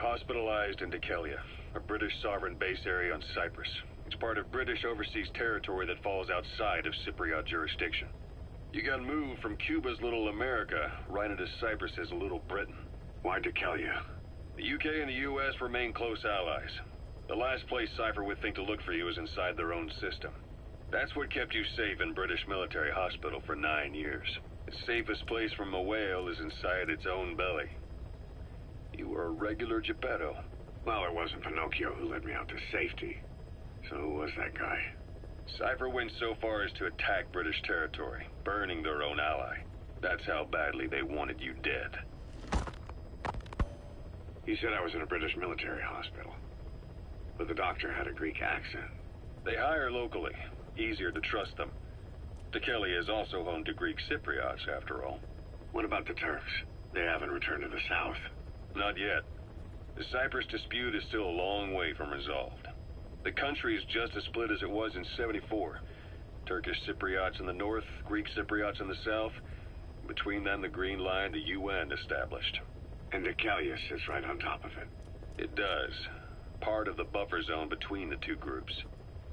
hospitalized in Dikelia, a British sovereign base area on Cyprus. It's part of British overseas territory that falls outside of Cypriot jurisdiction. You got moved from Cuba's Little America right into Cyprus's Little Britain. Why Dikelia? The UK and the US remain close allies. The last place Cypher would think to look for you is inside their own system. That's what kept you safe in British military hospital for 9 years. The safest place from a whale is inside its own belly. You were a regular Geppetto. Well, it wasn't Pinocchio who led me out to safety. So who was that guy? Cypher went so far as to attack British territory, burning their own ally. That's how badly they wanted you dead. He said I was in a British military hospital, but the doctor had a Greek accent. They hire locally. Easier to trust them. Dikelia is also home to Greek Cypriots, after all. What about the Turks? They haven't returned to the south. Not yet. The Cyprus dispute is still a long way from resolved. The country is just as split as it was in '74. Turkish Cypriots in the north, Greek Cypriots in the south. Between them, the Green Line, the UN established. And Dikelia sits right on top of it. It does. Part of the buffer zone between the two groups.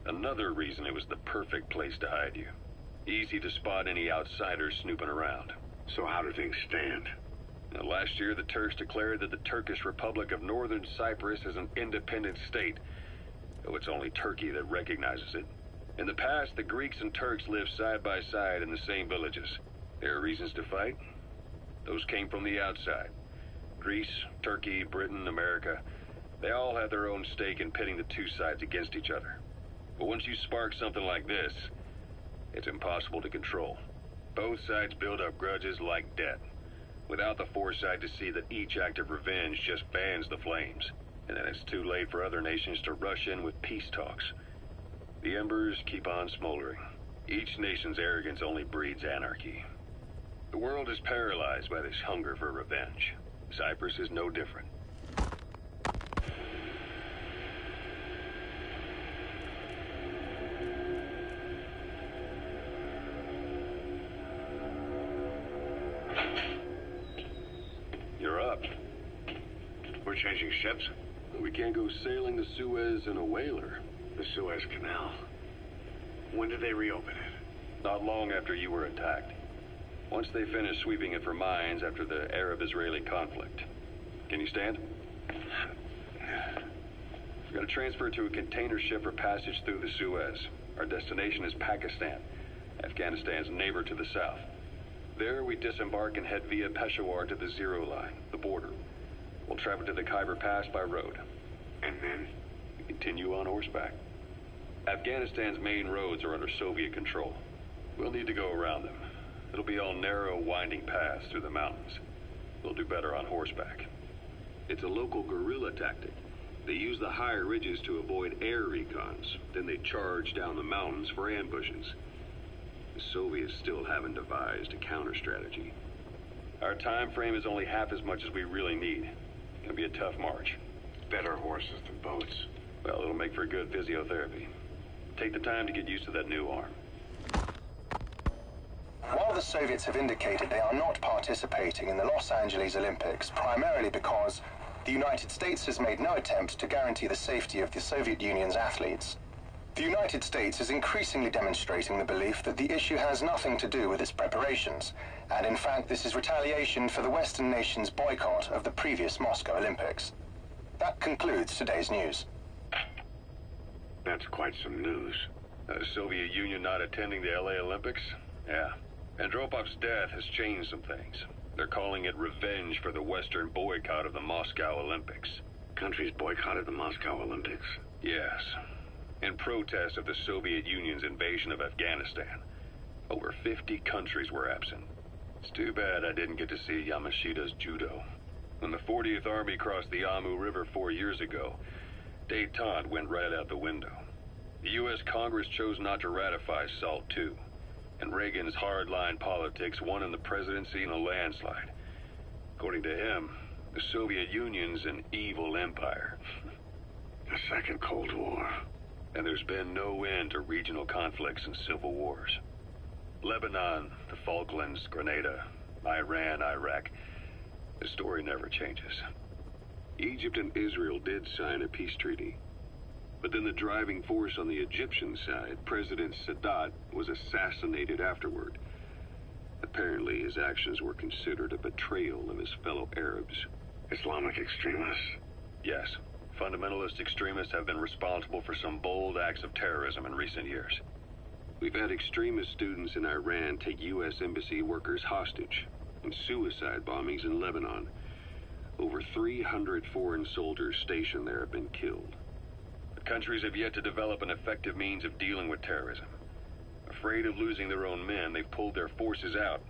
Another reason it was the perfect place to hide you. Easy to spot any outsiders snooping around. So how do things stand? Now, last year, the Turks declared that the Turkish Republic of Northern Cyprus is an independent state, though it's only Turkey that recognizes it. In the past, the Greeks and Turks lived side by side in the same villages. There are reasons to fight. Those came from the outside. Greece, Turkey, Britain, America, they all had their own stake in pitting the two sides against each other. But once you spark something like this, it's impossible to control. Both sides build up grudges like debt, without the foresight to see that each act of revenge just fans the flames, and then it's too late for other nations to rush in with peace talks. The embers keep on smoldering. Each nation's arrogance only breeds anarchy. The world is paralyzed by this hunger for revenge. Cyprus is no different. You're up. We're changing ships? We can't go sailing the Suez in a whaler. The Suez Canal. When did they reopen it? Not long after you were attacked. Once they finished sweeping it for mines after the Arab-Israeli conflict. Can you stand? We're going to transfer to a container ship for passage through the Suez. Our destination is Pakistan, Afghanistan's neighbor to the south. There, we disembark and head via Peshawar to the Zero Line, the border. We'll travel to the Khyber Pass by road. And then? We continue on horseback. Afghanistan's main roads are under Soviet control. We'll need to go around them. It'll be all narrow, winding paths through the mountains. We'll do better on horseback. It's a local guerrilla tactic. They use the higher ridges to avoid air recons. Then they charge down the mountains for ambushes. The Soviets still haven't devised a counter-strategy. Our time frame is only half as much as we really need. It'll be a tough march. Better horses than boats. Well, it'll make for good physiotherapy. Take the time to get used to that new arm. While the Soviets have indicated they are not participating in the Los Angeles Olympics, primarily because the United States has made no attempt to guarantee the safety of the Soviet Union's athletes, the United States is increasingly demonstrating the belief that the issue has nothing to do with its preparations, and in fact this is retaliation for the Western nations' boycott of the previous Moscow Olympics. That concludes today's news. That's quite some news. The Soviet Union not attending the LA Olympics? Yeah. Andropov's death has changed some things. They're calling it revenge for the Western boycott of the Moscow Olympics. Countries boycotted the Moscow Olympics? Yes. In protest of the Soviet Union's invasion of Afghanistan. Over 50 countries were absent. It's too bad I didn't get to see Yamashita's judo. When the 40th Army crossed the Amu River 4 years ago, détente went right out the window. The U.S. Congress chose not to ratify SALT II, and Reagan's hardline politics won in the presidency in a landslide. According to him, the Soviet Union's an evil empire. The Second Cold War. And there's been no end to regional conflicts and civil wars. Lebanon, the Falklands, Grenada, Iran, Iraq. The story never changes. Egypt and Israel did sign a peace treaty. But then the driving force on the Egyptian side, President Sadat, was assassinated afterward. Apparently, his actions were considered a betrayal of his fellow Arabs. Islamic extremists? Yes. Fundamentalist extremists have been responsible for some bold acts of terrorism in recent years. We've had extremist students in Iran take U.S. embassy workers hostage, and suicide bombings in Lebanon. Over 300 foreign soldiers stationed there have been killed. The countries have yet to develop an effective means of dealing with terrorism. Afraid of losing their own men, they've pulled their forces out,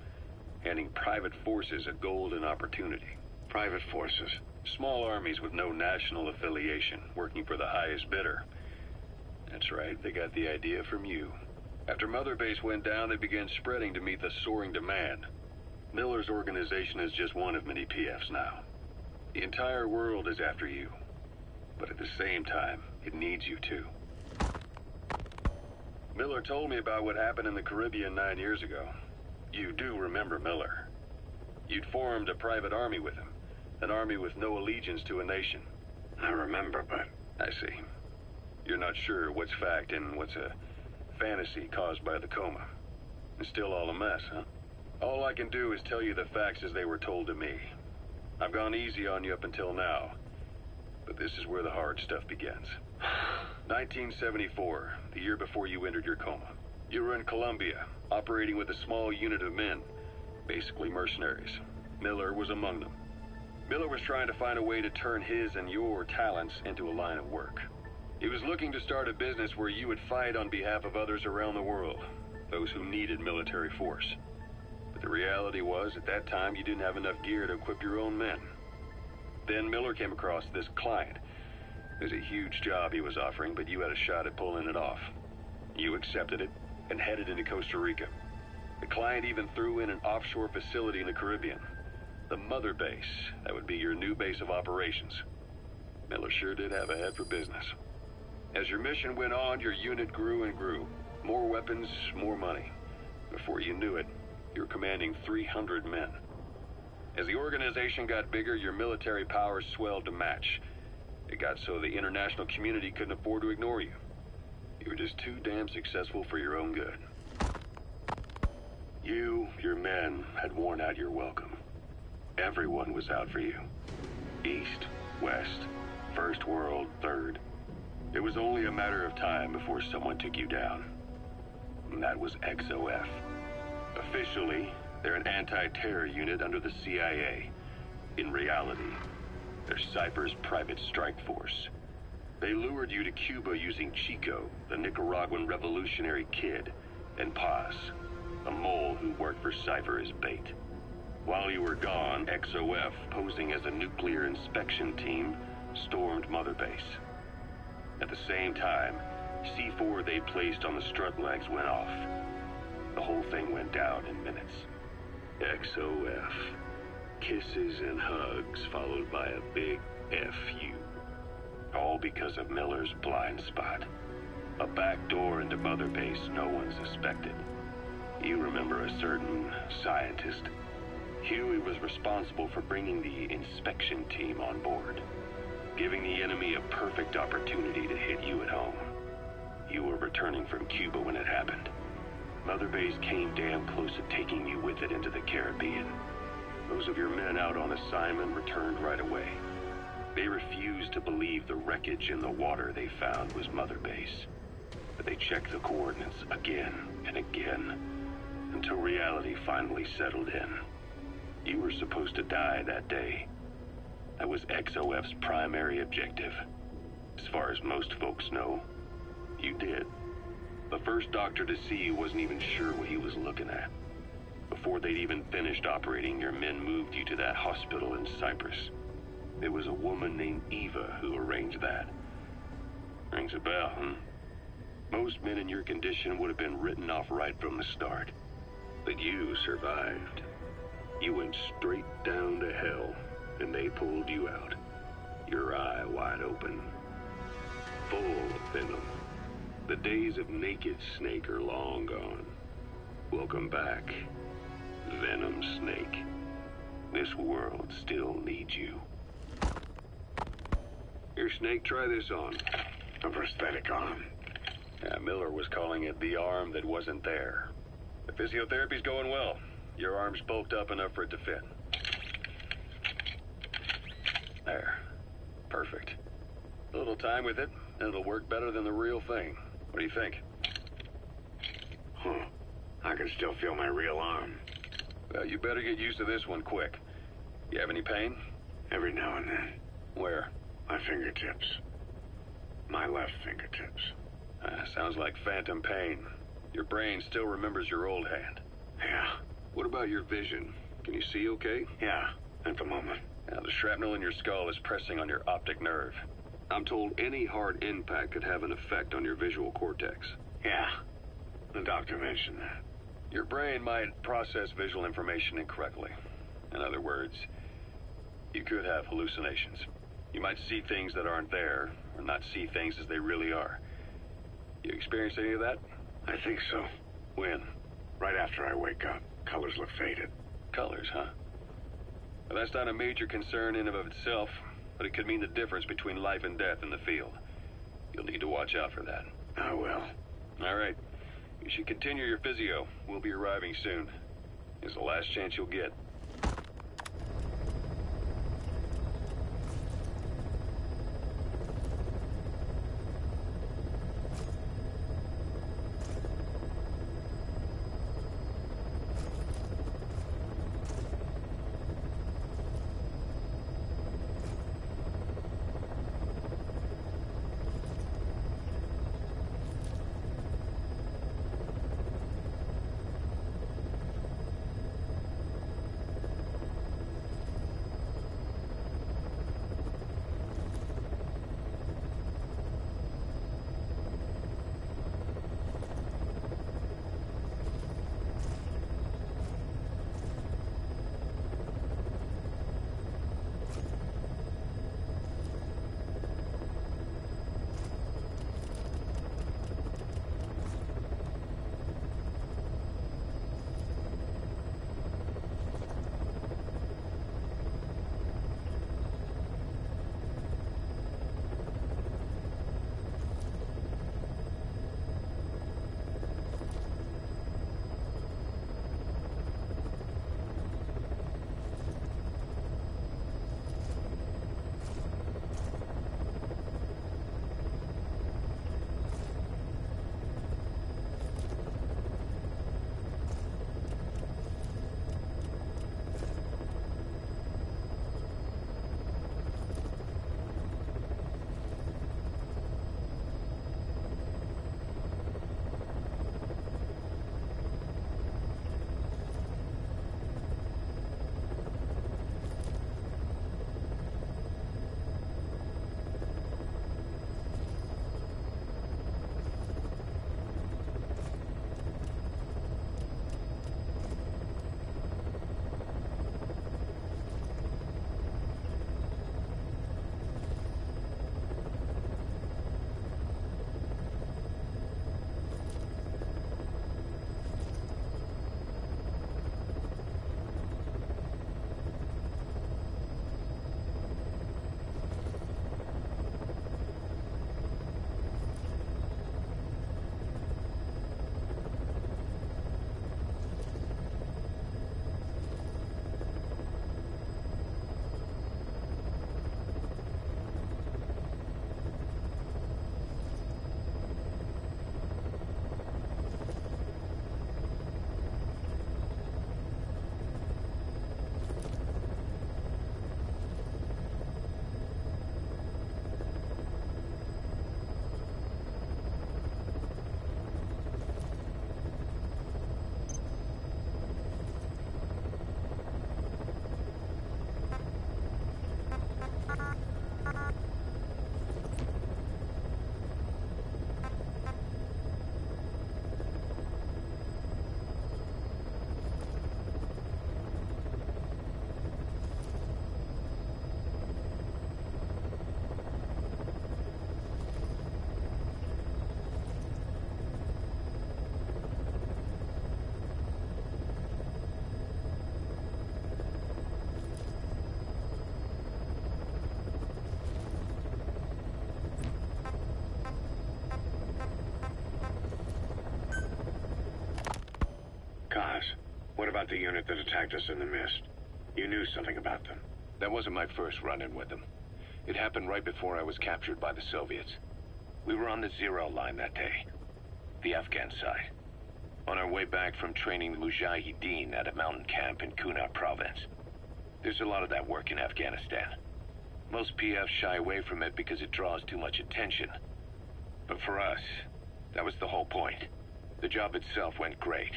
handing private forces a golden opportunity. Private forces? Small armies with no national affiliation, working for the highest bidder. That's right, they got the idea from you. After Mother Base went down, they began spreading to meet the soaring demand. Miller's organization is just one of many PFs now. The entire world is after you. But at the same time, it needs you too. Miller told me about what happened in the Caribbean 9 years ago. You do remember Miller. You'd formed a private army with him. An army with no allegiance to a nation. I remember, but... I see. You're not sure what's fact and what's a fantasy caused by the coma. It's still all a mess, huh? All I can do is tell you the facts as they were told to me. I've gone easy on you up until now. But this is where the hard stuff begins. 1974, the year before you entered your coma. You were in Colombia, operating with a small unit of men, basically mercenaries. Miller was among them. Miller was trying to find a way to turn his and your talents into a line of work. He was looking to start a business where you would fight on behalf of others around the world, those who needed military force. But the reality was, at that time, you didn't have enough gear to equip your own men. Then Miller came across this client. It was a huge job he was offering, but you had a shot at pulling it off. You accepted it and headed into Costa Rica. The client even threw in an offshore facility in the Caribbean. The Mother Base, that would be your new base of operations. Miller sure did have a head for business. As your mission went on, your unit grew and grew. More weapons, more money. Before you knew it, you were commanding 300 men. As the organization got bigger, your military powers swelled to match. It got so the international community couldn't afford to ignore you. You were just too damn successful for your own good. You, your men, had worn out your welcome. Everyone was out for you. East, West, First World, Third. It was only a matter of time before someone took you down. And that was XOF. Officially, they're an anti-terror unit under the CIA. In reality, they're Cypher's private strike force. They lured you to Cuba using Chico, the Nicaraguan revolutionary kid, and Paz, a mole who worked for Cypher as bait. While you were gone, XOF, posing as a nuclear inspection team, stormed Mother Base. At the same time, C4 they placed on the strut legs went off. The whole thing went down in minutes. XOF. Kisses and hugs followed by a big FU. All because of Miller's blind spot. A back door into Mother Base no one suspected. You remember a certain scientist. Huey was responsible for bringing the inspection team on board, giving the enemy a perfect opportunity to hit you at home. You were returning from Cuba when it happened. Mother Base came damn close to taking you with it into the Caribbean. Those of your men out on assignment returned right away. They refused to believe the wreckage in the water they found was Mother Base. But they checked the coordinates again and again, until reality finally settled in. You were supposed to die that day. That was XOF's primary objective. As far as most folks know, you did. The first doctor to see you wasn't even sure what he was looking at. Before they'd even finished operating, your men moved you to that hospital in Cyprus. It was a woman named Eva who arranged that. Rings a bell, huh? Most men in your condition would have been written off right from the start. But you survived. You went straight down to hell, and they pulled you out. Your eye wide open. Full of venom. The days of naked Snake are long gone. Welcome back, Venom Snake. This world still needs you. Snake, try this on. A prosthetic arm. Yeah, Miller was calling it the arm that wasn't there. The physiotherapy's going well. Your arm's bulked up enough for it to fit. There. Perfect. A little time with it, and it'll work better than the real thing. What do you think? Huh. I can still feel my real arm. Well, you better get used to this one quick. You have any pain? Every now and then. Where? My fingertips. My left fingertips. Sounds like phantom pain. Your brain still remembers your old hand. Yeah. What about your vision? Can you see okay? Yeah, at the moment. Now, the shrapnel in your skull is pressing on your optic nerve. I'm told any hard impact could have an effect on your visual cortex. Yeah. The doctor mentioned that. Your brain might process visual information incorrectly. In other words, you could have hallucinations. You might see things that aren't there, or not see things as they really are. You experience any of that? I think so. When? Right after I wake up. Colors look faded. Colors, huh? Well, that's not a major concern in and of itself, but it could mean the difference between life and death in the field. You'll need to watch out for that. I will. All right. You should continue your physio. We'll be arriving soon. It's the last chance you'll get. about the unit that attacked us in the mist? You knew something about them. That wasn't my first run-in with them. It happened right before I was captured by the Soviets. We were on the Zero line that day, the Afghan side, on our way back from training the Mujahideen at a mountain camp in Kunar province. There's a lot of that work in Afghanistan. Most PFs shy away from it because it draws too much attention. But for us, that was the whole point. The job itself went great.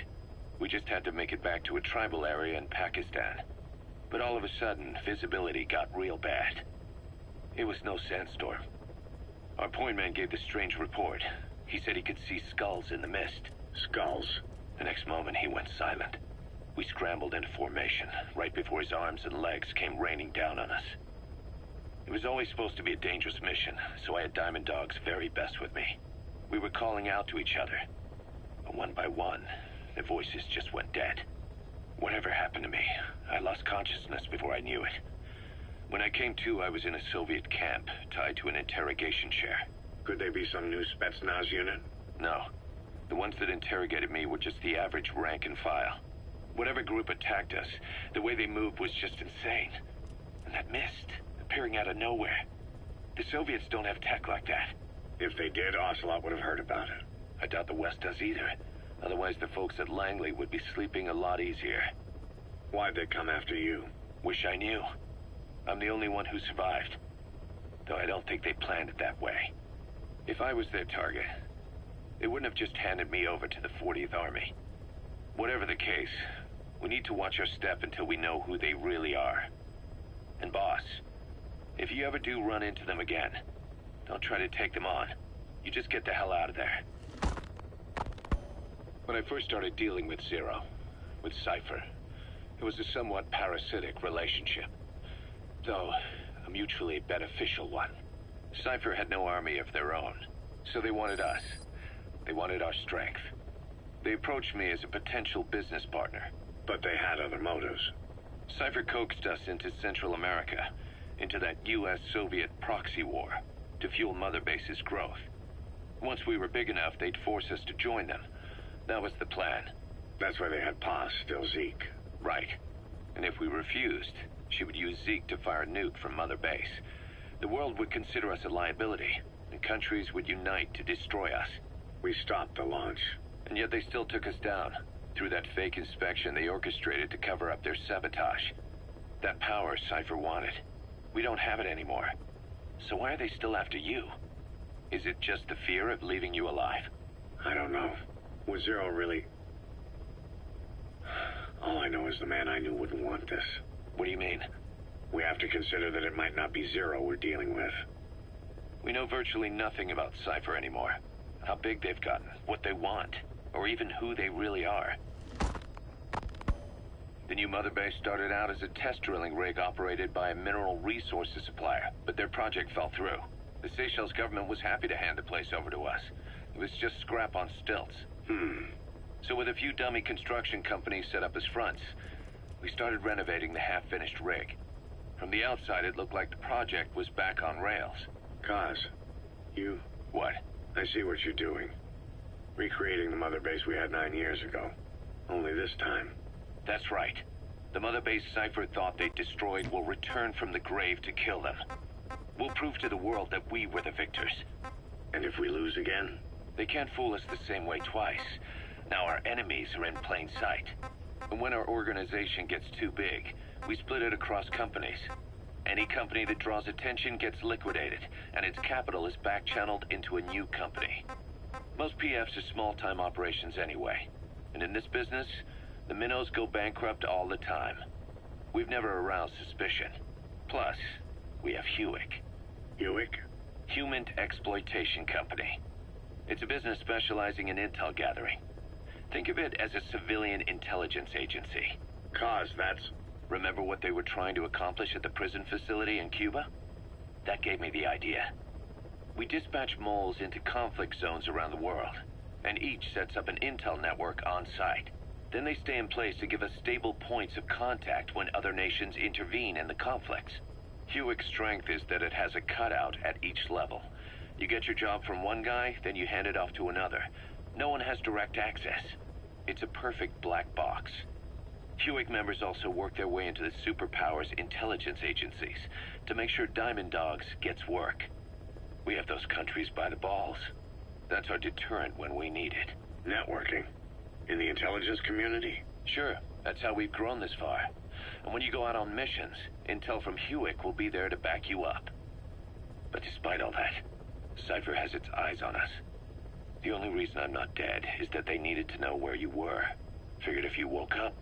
We just had to make it back to a tribal area in Pakistan. But all of a sudden, visibility got real bad. It was no sandstorm. Our point man gave this strange report. He said he could see skulls in the mist. Skulls? The next moment, he went silent. We scrambled into formation, right before his arms and legs came raining down on us. It was always supposed to be a dangerous mission, so I had Diamond Dog's very best with me. We were calling out to each other. But one by one, the voices just went dead. Whatever happened to me, I lost consciousness before I knew it. When I came to, I was in a Soviet camp, tied to an interrogation chair. Could they be some new Spetsnaz unit? No. The ones that interrogated me were just the average rank and file. Whatever group attacked us, the way they moved was just insane. And that mist, appearing out of nowhere. The Soviets don't have tech like that. If they did, Ocelot would have heard about it. I doubt the West does either. Otherwise, the folks at Langley would be sleeping a lot easier. Why'd they come after you? Wish I knew. I'm the only one who survived. Though I don't think they planned it that way. If I was their target, they wouldn't have just handed me over to the 40th Army. Whatever the case, we need to watch our step until we know who they really are. And boss, if you ever do run into them again, don't try to take them on. You just get the hell out of there. When I first started dealing with Zero, with Cypher, it was a somewhat parasitic relationship. Though, a mutually beneficial one. Cypher had no army of their own, so they wanted us. They wanted our strength. They approached me as a potential business partner. But they had other motives. Cypher coaxed us into Central America, into that US-Soviet proxy war, to fuel Mother Base's growth. Once we were big enough, they'd force us to join them. That was the plan. That's why they had Paz, still Zeke. Right. And if we refused, she would use Zeke to fire a nuke from Mother Base. The world would consider us a liability, and countries would unite to destroy us. We stopped the launch. And yet they still took us down, through that fake inspection they orchestrated to cover up their sabotage. That power Cypher wanted. We don't have it anymore. So why are they still after you? Is it just the fear of leaving you alive? I don't know. Was Zero really... All I know is the man I knew wouldn't want this. What do you mean? We have to consider that it might not be Zero we're dealing with. We know virtually nothing about Cypher anymore. How big they've gotten, what they want, or even who they really are. The new Mother Base started out as a test drilling rig operated by a mineral resources supplier, but their project fell through. The Seychelles government was happy to hand the place over to us. It was just scrap on stilts. So with a few dummy construction companies set up as fronts, we started renovating the half-finished rig. From the outside, it looked like the project was back on rails. Kaz, you... What? I see what you're doing. Recreating the Mother Base we had 9 years ago. Only this time. That's right. The Mother Base Cypher thought they'd destroyed will return from the grave to kill them. We'll prove to the world that we were the victors. And if we lose again? They can't fool us the same way twice. Now our enemies are in plain sight. And when our organization gets too big, we split it across companies. Any company that draws attention gets liquidated, and its capital is back-channeled into a new company. Most PFs are small-time operations anyway. And in this business, the minnows go bankrupt all the time. We've never aroused suspicion. Plus, we have Hewick. Hewick? Human Exploitation Company. It's a business specializing in intel gathering. Think of it as a civilian intelligence agency. Kaz, that's... Remember what they were trying to accomplish at the prison facility in Cuba? That gave me the idea. We dispatch moles into conflict zones around the world, and each sets up an intel network on site. Then they stay in place to give us stable points of contact when other nations intervene in the conflicts. Hewick's strength is that it has a cutout at each level. You get your job from one guy, then you hand it off to another. No one has direct access. It's a perfect black box. Hewick members also work their way into the superpowers intelligence agencies to make sure Diamond Dogs gets work. We have those countries by the balls. That's our deterrent when we need it. Networking? In the intelligence community? Sure, that's how we've grown this far. And when you go out on missions, intel from Hewick will be there to back you up. But despite all that, Cypher has its eyes on us. The only reason I'm not dead is that they needed to know where you were. Figured if you woke up,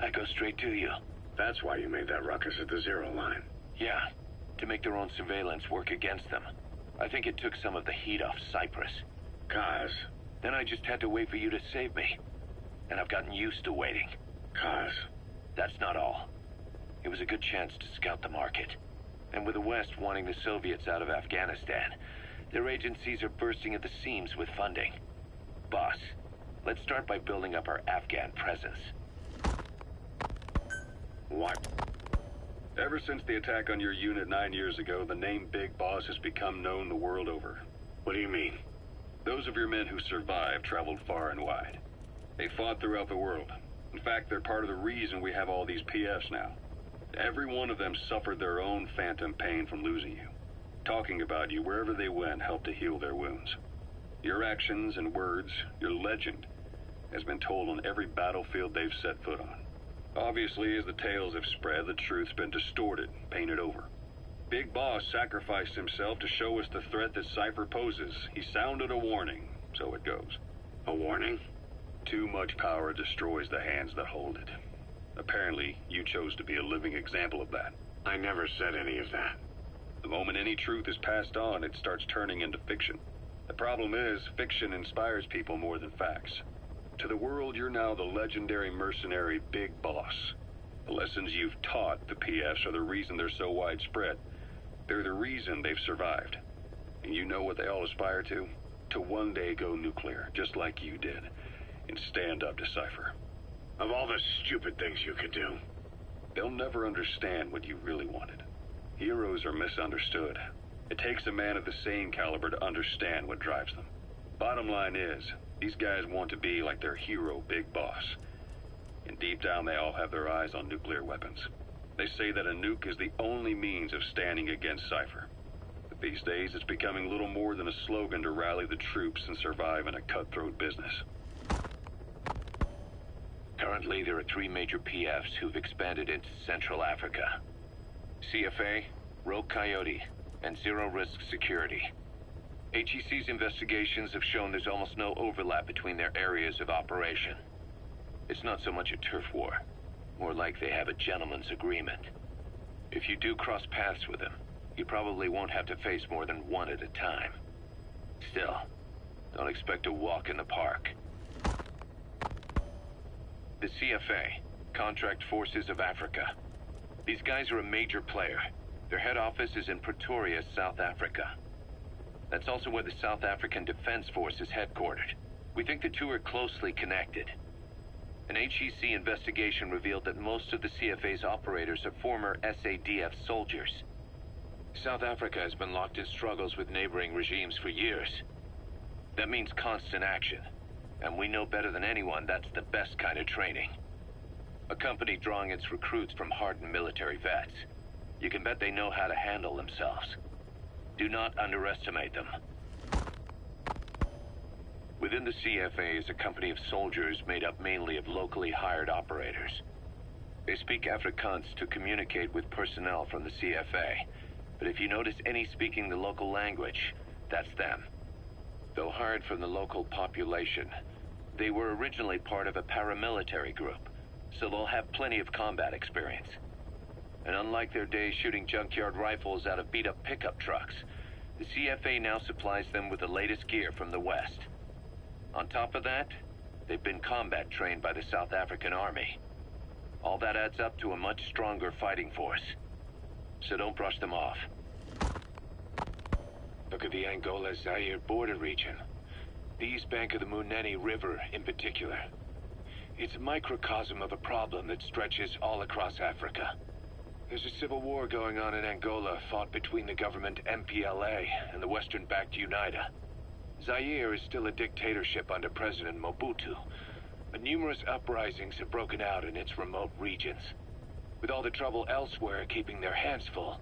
I'd go straight to you. That's why you made that ruckus at the Zero line. Yeah, to make their own surveillance work against them. I think it took some of the heat off Cyprus. Kaz. Then I just had to wait for you to save me. And I've gotten used to waiting. Kaz. That's not all. It was a good chance to scout the market. And with the West wanting the Soviets out of Afghanistan, their agencies are bursting at the seams with funding. Boss, let's start by building up our Afghan presence. What? Ever since the attack on your unit 9 years ago, the name Big Boss has become known the world over. What do you mean? Those of your men who survived traveled far and wide. They fought throughout the world. In fact, they're part of the reason we have all these PFs now. Every one of them suffered their own phantom pain from losing you. Talking about you wherever they went helped to heal their wounds. Your actions and words, your legend, has been told on every battlefield they've set foot on. Obviously, as the tales have spread, the truth's been distorted, painted over. Big Boss sacrificed himself to show us the threat that Cypher poses. He sounded a warning, so it goes. A warning? Too much power destroys the hands that hold it. Apparently, you chose to be a living example of that. I never said any of that. The moment any truth is passed on, it starts turning into fiction. The problem is, fiction inspires people more than facts. To the world, you're now the legendary mercenary Big Boss. The lessons you've taught the PFs are the reason they're so widespread. They're the reason they've survived. And you know what they all aspire to? To one day go nuclear, just like you did, and stand up to Cypher. Of all the stupid things you could do. They'll never understand what you really wanted. Heroes are misunderstood. It takes a man of the same caliber to understand what drives them. Bottom line is, these guys want to be like their hero, Big Boss. And deep down, they all have their eyes on nuclear weapons. They say that a nuke is the only means of standing against Cypher. But these days, it's becoming little more than a slogan to rally the troops and survive in a cutthroat business. Currently, there are 3 major PFs who've expanded into Central Africa. CFA, Rogue Coyote, and Zero Risk Security. HEC's investigations have shown there's almost no overlap between their areas of operation. It's not so much a turf war, more like they have a gentleman's agreement. If you do cross paths with them, you probably won't have to face more than one at a time. Still, don't expect a walk in the park. The CFA, Contract Forces of Africa. These guys are a major player. Their head office is in Pretoria, South Africa. That's also where the South African Defense Force is headquartered. We think the two are closely connected. An HEC investigation revealed that most of the CFA's operators are former SADF soldiers. South Africa has been locked in struggles with neighboring regimes for years. That means constant action, and we know better than anyone that's the best kind of training. A company drawing its recruits from hardened military vets. You can bet they know how to handle themselves. Do not underestimate them. Within the CFA is a company of soldiers made up mainly of locally hired operators. They speak Afrikaans to communicate with personnel from the CFA, but if you notice any speaking the local language, that's them. Though hired from the local population, they were originally part of a paramilitary group, so they'll have plenty of combat experience. And unlike their days shooting junkyard rifles out of beat-up pickup trucks, the CFA now supplies them with the latest gear from the West. On top of that, they've been combat trained by the South African Army. All that adds up to a much stronger fighting force. So don't brush them off. Look at the Angola-Zaire border region. The east bank of the Munene River in particular. It's a microcosm of a problem that stretches all across Africa. There's a civil war going on in Angola, fought between the government MPLA and the Western-backed UNITA. Zaire is still a dictatorship under President Mobutu, but numerous uprisings have broken out in its remote regions. With all the trouble elsewhere keeping their hands full,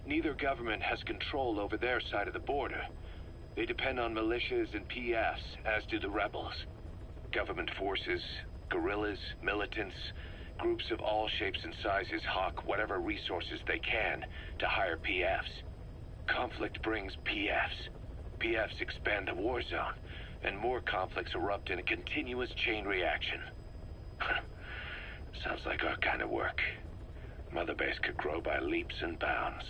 neither government has control over their side of the border. They depend on militias and PFs, as do the rebels. Government forces, guerrillas, militants, groups of all shapes and sizes hawk whatever resources they can to hire PFs. Conflict brings PFs. PFs expand the war zone, and more conflicts erupt in a continuous chain reaction. Sounds like our kind of work. Mother Base could grow by leaps and bounds.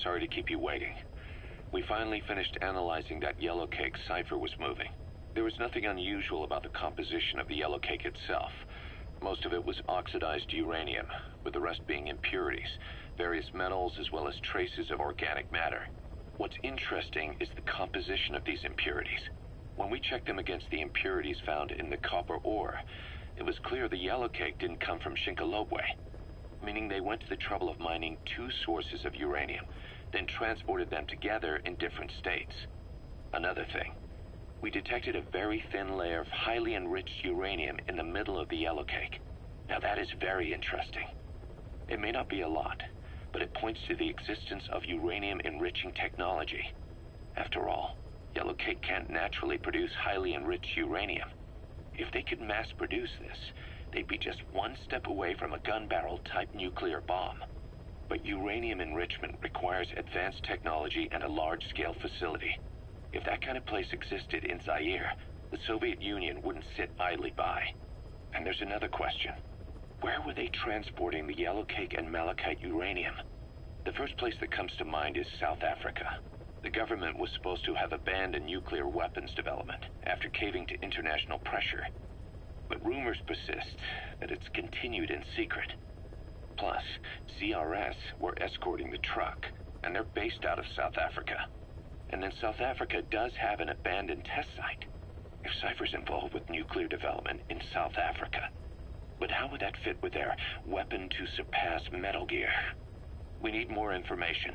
sorry to keep you waiting. We finally finished analyzing that yellow cake Cypher was moving. There was nothing unusual about the composition of the yellow cake itself. Most of it was oxidized uranium, with the rest being impurities, various metals, as well as traces of organic matter. What's interesting is the composition of these impurities. When we checked them against the impurities found in the copper ore, it was clear the yellow cake didn't come from Shinkolobwe, meaning they went to the trouble of mining two sources of uranium, then transported them together in different states. Another thing, we detected a very thin layer of highly enriched uranium in the middle of the yellow cake. Now that is very interesting. It may not be a lot, but it points to the existence of uranium-enriching technology. After all, yellow cake can't naturally produce highly enriched uranium. If they could mass-produce this, they'd be just one step away from a gun barrel-type nuclear bomb. But uranium enrichment requires advanced technology and a large-scale facility. If that kind of place existed in Zaire, the Soviet Union wouldn't sit idly by. And there's another question. Where were they transporting the yellow cake and malachite uranium? The first place that comes to mind is South Africa. The government was supposed to have abandoned nuclear weapons development after caving to international pressure. But rumors persist that it's continued in secret. Plus, CRS were escorting the truck, and they're based out of South Africa. And then South Africa does have an abandoned test site. If Cypher's involved with nuclear development in South Africa. But how would that fit with their weapon to surpass Metal Gear? We need more information.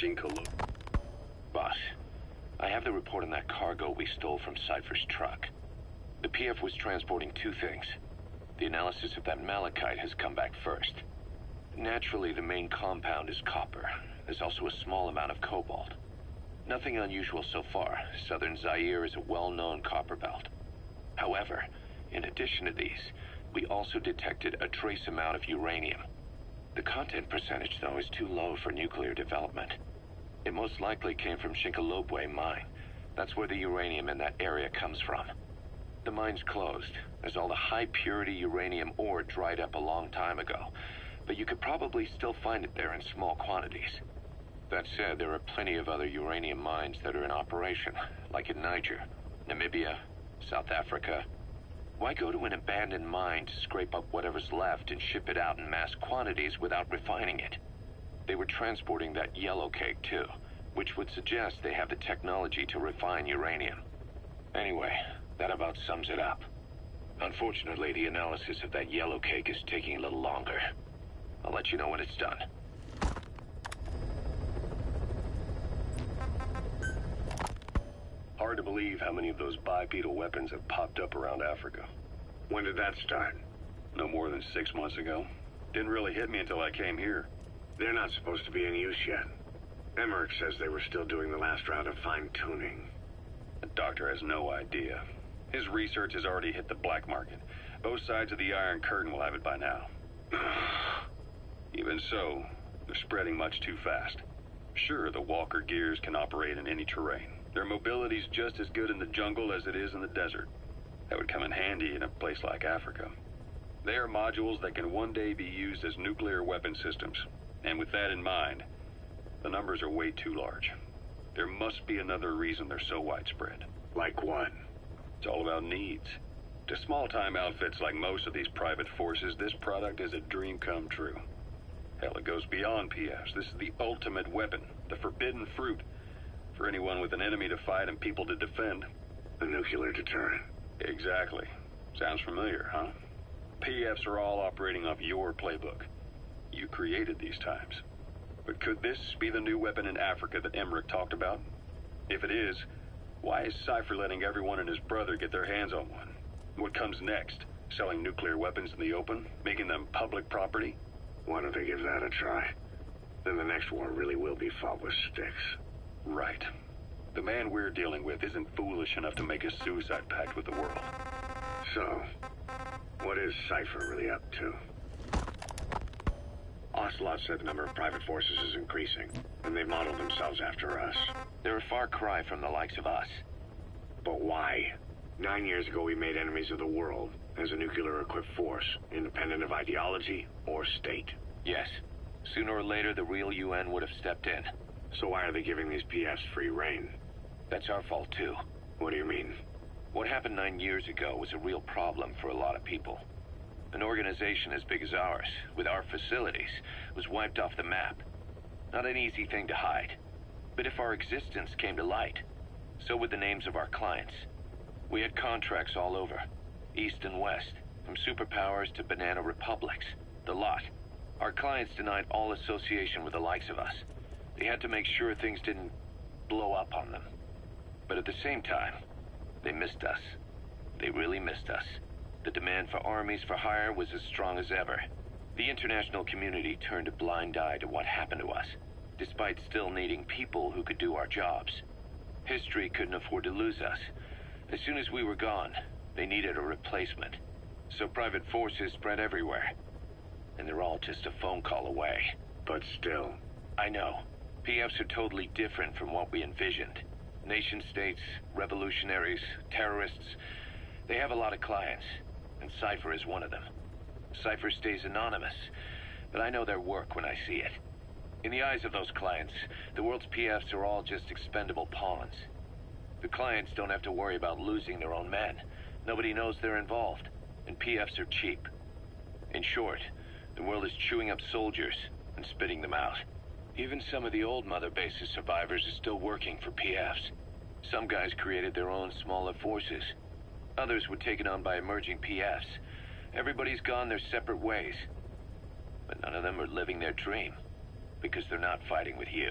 Shinkalo. Boss, I have the report on that cargo we stole from Cypher's truck. The PF was transporting two things. The analysis of that malachite has come back first. Naturally, the main compound is copper. There's also a small amount of cobalt. Nothing unusual so far. Southern Zaire is a well-known copper belt. However, in addition to these, we also detected a trace amount of uranium. The content percentage, though, is too low for nuclear development. It most likely came from Shinkolobwe mine. That's where the uranium in that area comes from. The mine's closed, as all the high-purity uranium ore dried up a long time ago, but you could probably still find it there in small quantities. That said, there are plenty of other uranium mines that are in operation, like in Niger, Namibia, South Africa. Why go to an abandoned mine to scrape up whatever's left and ship it out in mass quantities without refining it? They were transporting that yellow cake, too, which would suggest they have the technology to refine uranium. Anyway, that about sums it up. Unfortunately, the analysis of that yellow cake is taking a little longer. I'll let you know when it's done. Hard to believe how many of those bipedal weapons have popped up around Africa. When did that start? No more than 6 months ago. Didn't really hit me until I came here. They're not supposed to be in use yet. Emmerich says they were still doing the last round of fine-tuning. The doctor has no idea. His research has already hit the black market. Both sides of the Iron Curtain will have it by now. Even so, they're spreading much too fast. Sure, the Walker gears can operate in any terrain. Their mobility's just as good in the jungle as it is in the desert. That would come in handy in a place like Africa. They are modules that can one day be used as nuclear weapon systems. And with that in mind, the numbers are way too large. There must be another reason they're so widespread. Like what? It's all about needs. To small-time outfits like most of these private forces, this product is a dream come true. Hell, it goes beyond PFs. This is the ultimate weapon, the forbidden fruit, for anyone with an enemy to fight and people to defend. A nuclear deterrent. Exactly. Sounds familiar, huh? PFs are all operating off your playbook. You created these times. But could this be the new weapon in Africa that Emmerich talked about? If it is, why is Cypher letting everyone and his brother get their hands on one? What comes next? Selling nuclear weapons in the open? Making them public property? Why don't they give that a try? Then the next war really will be fought with sticks. Right. The man we're dealing with isn't foolish enough to make a suicide pact with the world. So, what is Cypher really up to? Ocelot said the number of private forces is increasing, and they've modeled themselves after us. They're a far cry from the likes of us. But why? 9 years ago we made enemies of the world as a nuclear-equipped force, independent of ideology or state. Yes, Sooner or later, the real UN would have stepped in. So why are they giving these PFs free reign? That's our fault, too. What do you mean? What happened 9 years ago was a real problem for a lot of people. An organization as big as ours, with our facilities, was wiped off the map. Not an easy thing to hide. But if our existence came to light, so would the names of our clients. We had contracts all over, east and west, from superpowers to banana republics, the lot. Our clients denied all association with the likes of us. They had to make sure things didn't blow up on them. But at the same time, they missed us. They really missed us. The demand for armies for hire was as strong as ever. The international community turned a blind eye to what happened to us, despite still needing people who could do our jobs. History couldn't afford to lose us. As soon as we were gone, they needed a replacement. So private forces spread everywhere. And they're all just a phone call away. But still. I know. PFs are totally different from what we envisioned. Nation-states, revolutionaries, terrorists, they have a lot of clients, and Cypher is one of them. Cypher stays anonymous, but I know their work when I see it. In the eyes of those clients, the world's PFs are all just expendable pawns. The clients don't have to worry about losing their own men. Nobody knows they're involved, and PFs are cheap. In short, the world is chewing up soldiers and spitting them out. Even some of the old Mother Base's survivors are still working for PFs. Some guys created their own smaller forces. Others were taken on by emerging PFs. Everybody's gone their separate ways. But none of them are living their dream, because they're not fighting with you.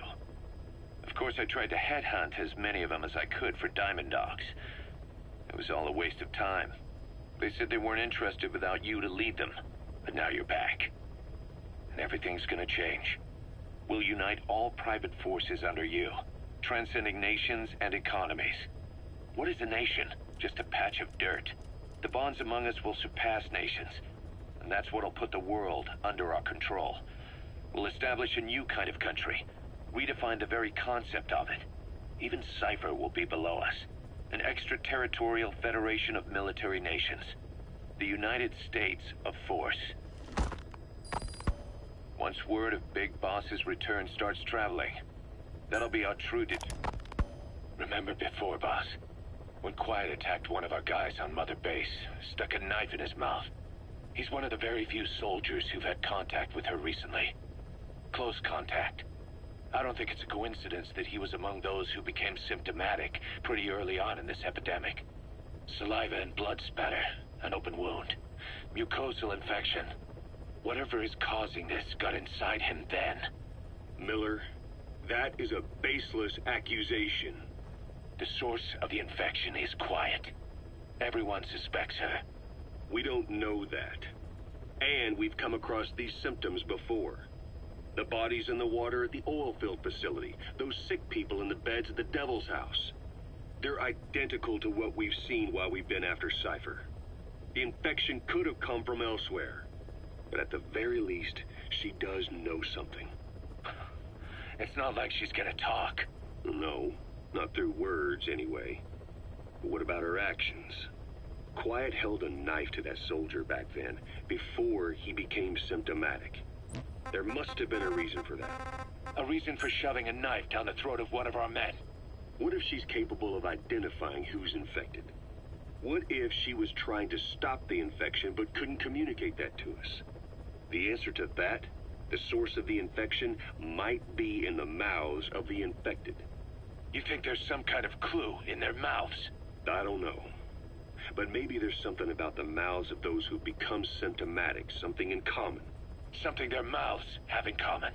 Of course, I tried to headhunt as many of them as I could for Diamond Dogs. It was all a waste of time. They said they weren't interested without you to lead them. But now you're back. And everything's gonna change. We'll unite all private forces under you, transcending nations and economies. What is a nation? Just a patch of dirt. The bonds among us will surpass nations, and that's what'll put the world under our control. We'll establish a new kind of country, redefine the very concept of it. Even Cypher will be below us, an extraterritorial federation of military nations. The United States of Force. Once word of Big Boss's return starts traveling, that'll be our true Remember before, Boss? When Quiet attacked one of our guys on Mother Base, stuck a knife in his mouth. He's one of the very few soldiers who've had contact with her recently. Close contact. I don't think it's a coincidence that he was among those who became symptomatic pretty early on in this epidemic. Saliva and blood spatter, an open wound, mucosal infection. Whatever is causing this got inside him then. Miller, that is a baseless accusation. The source of the infection is Quiet. Everyone suspects her. We don't know that. And we've come across these symptoms before. The bodies in the water at the oil field facility, those sick people in the beds at the Devil's House. They're identical to what we've seen while we've been after Cypher. The infection could have come from elsewhere. But at the very least, she does know something. It's not like she's gonna talk. No, not through words anyway. But what about her actions? Quiet held a knife to that soldier back then, before he became symptomatic. There must have been a reason for that. A reason for shoving a knife down the throat of one of our men. What if she's capable of identifying who's infected? What if she was trying to stop the infection but couldn't communicate that to us? The answer to that, the source of the infection, might be in the mouths of the infected. You think there's some kind of clue in their mouths? I don't know. But maybe there's something about the mouths of those who become symptomatic, something in common. Something their mouths have in common.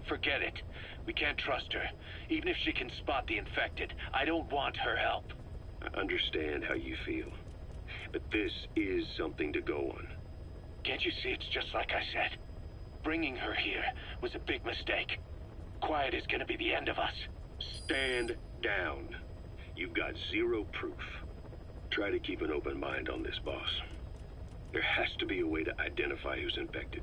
Forget it. We can't trust her. Even if she can spot the infected, I don't want her help. I understand how you feel. But this is something to go on. Can't you see it's just like I said? Bringing her here was a big mistake. Quiet is gonna be the end of us. Stand down. You've got zero proof. Try to keep an open mind on this, boss. There has to be a way to identify who's infected.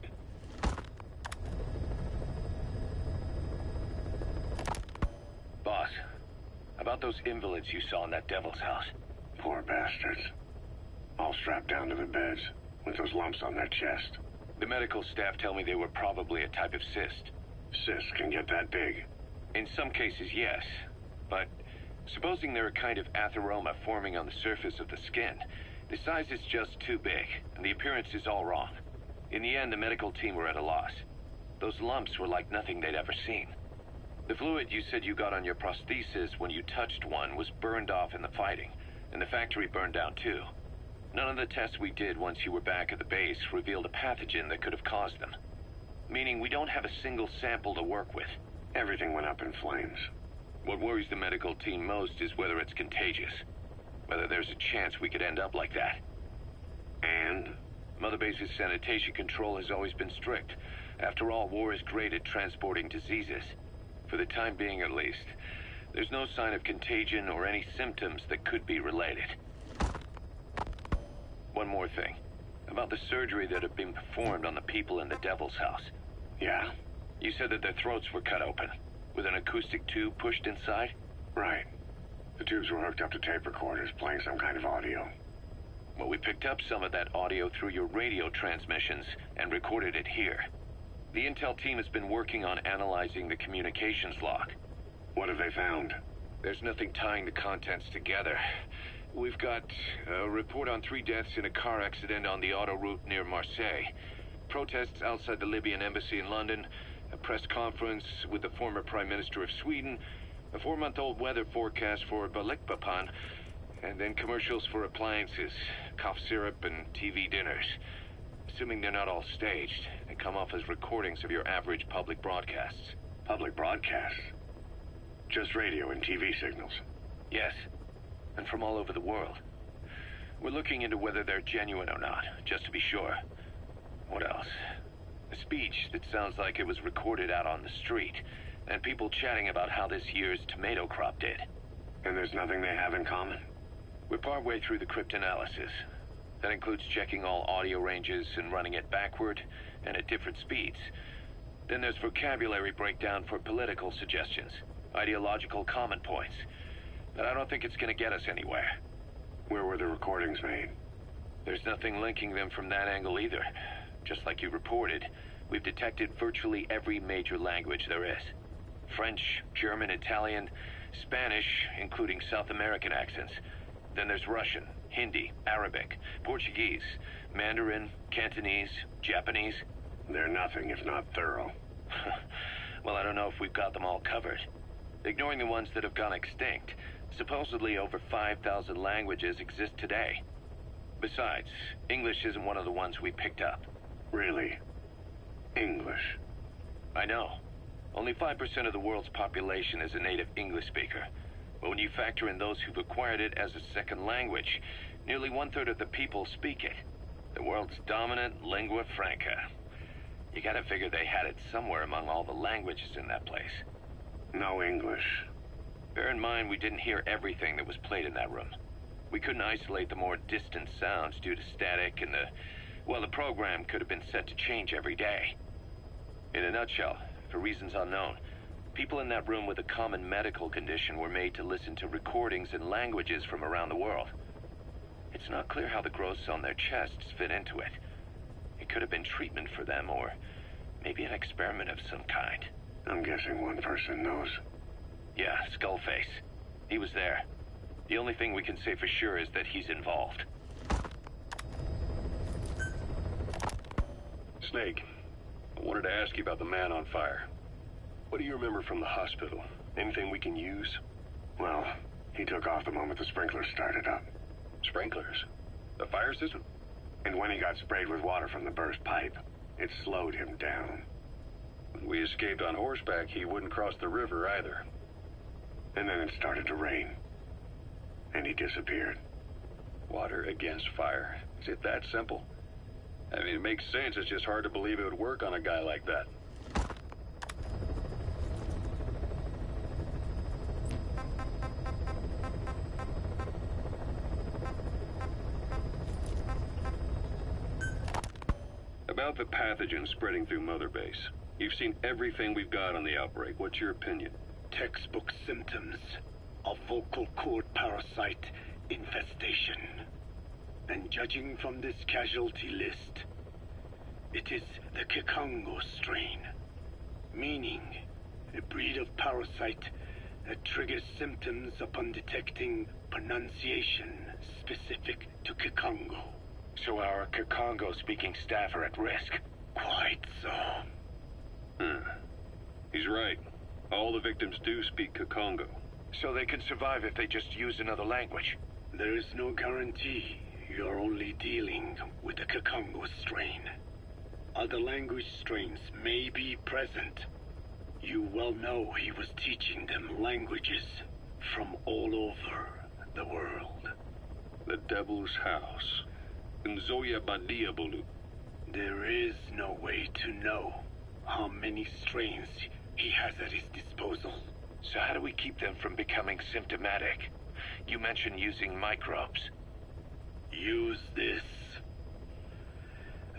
Boss, about those invalids you saw in that Devil's House. Poor bastards. All strapped down to the beds, with those lumps on their chest. The medical staff tell me they were probably a type of cyst. Cysts can get that big. In some cases, yes. But supposing they're a kind of atheroma forming on the surface of the skin, the size is just too big, and the appearance is all wrong. In the end, the medical team were at a loss. Those lumps were like nothing they'd ever seen. The fluid you said you got on your prosthesis when you touched one was burned off in the fighting, and the factory burned down too. None of the tests we did once you were back at the base revealed a pathogen that could have caused them. Meaning we don't have a single sample to work with. Everything went up in flames. What worries the medical team most is whether it's contagious. Whether there's a chance we could end up like that. And? Mother Base's sanitation control has always been strict. After all, war is great at transporting diseases. For the time being, at least. There's no sign of contagion or any symptoms that could be related. One more thing. About the surgery that had been performed on the people in the Devil's House. Yeah? You said that their throats were cut open, with an acoustic tube pushed inside? Right. The tubes were hooked up to tape recorders, playing some kind of audio. Well, we picked up some of that audio through your radio transmissions and recorded it here. The intel team has been working on analyzing the communications log. What have they found? There's nothing tying the contents together. We've got a report on 3 deaths in a car accident on the autoroute near Marseille. Protests outside the Libyan embassy in London. A press conference with the former Prime Minister of Sweden. A 4-month-old weather forecast for Balikpapan. And then commercials for appliances, cough syrup, and TV dinners. Assuming they're not all staged, they come off as recordings of your average public broadcasts. Public broadcasts? Just radio and TV signals? Yes, and from all over the world. We're looking into whether they're genuine or not, just to be sure. What else? A speech that sounds like it was recorded out on the street, and people chatting about how this year's tomato crop did. And there's nothing they have in common? We're partway through the cryptanalysis. That includes checking all audio ranges and running it backward and at different speeds. Then there's vocabulary breakdown for political suggestions, ideological comment points. But I don't think it's going to get us anywhere. Where were the recordings made? There's nothing linking them from that angle either. Just like you reported, we've detected virtually every major language there is. French, German, Italian, Spanish, including South American accents. Then there's Russian, Hindi, Arabic, Portuguese, Mandarin, Cantonese, Japanese. They're nothing if not thorough. Well, I don't know if we've got them all covered. Ignoring the ones that have gone extinct, supposedly over 5,000 languages exist today. Besides, English isn't one of the ones we picked up. Really? English? I know. Only 5% of the world's population is a native English speaker. But when you factor in those who've acquired it as a second language, nearly 1/3 of the people speak it. The world's dominant lingua franca. You gotta figure they had it somewhere among all the languages in that place. No English. Bear in mind, we didn't hear everything that was played in that room. We couldn't isolate the more distant sounds due to static, and the program could have been set to change every day. In a nutshell, for reasons unknown, people in that room with a common medical condition were made to listen to recordings in languages from around the world. It's not clear how the growths on their chests fit into it. It could have been treatment for them, or maybe an experiment of some kind. I'm guessing one person knows. Yeah, Skullface. He was there. The only thing we can say for sure is that he's involved. Snake, I wanted to ask you about the man on fire. What do you remember from the hospital? Anything we can use? Well, he took off the moment the sprinklers started up. Sprinklers? The fire system? And when he got sprayed with water from the burst pipe, it slowed him down. When we escaped on horseback, he wouldn't cross the river either. And then it started to rain. And he disappeared. Water against fire. Is it that simple? I mean, it makes sense. It's just hard to believe it would work on a guy like that. About the pathogen spreading through Mother Base. You've seen everything we've got on the outbreak. What's your opinion? Textbook symptoms of vocal cord parasite infestation. And judging from this casualty list, It is the Kikongo strain, meaning a breed of parasite that triggers symptoms upon detecting pronunciation specific to Kikongo. So our Kikongo-speaking staff are at risk. Quite so. He's right. All the victims do speak Kikongo. So they can survive if they just use another language. There is no guarantee. You're only dealing with the Kikongo strain. Other language strains may be present. You well know he was teaching them languages from all over the world. The Devil's House. Nzoya Badiabulu. There is no way to know how many strains he has at his disposal. So how do we keep them from becoming symptomatic? You mentioned using microbes. Use this.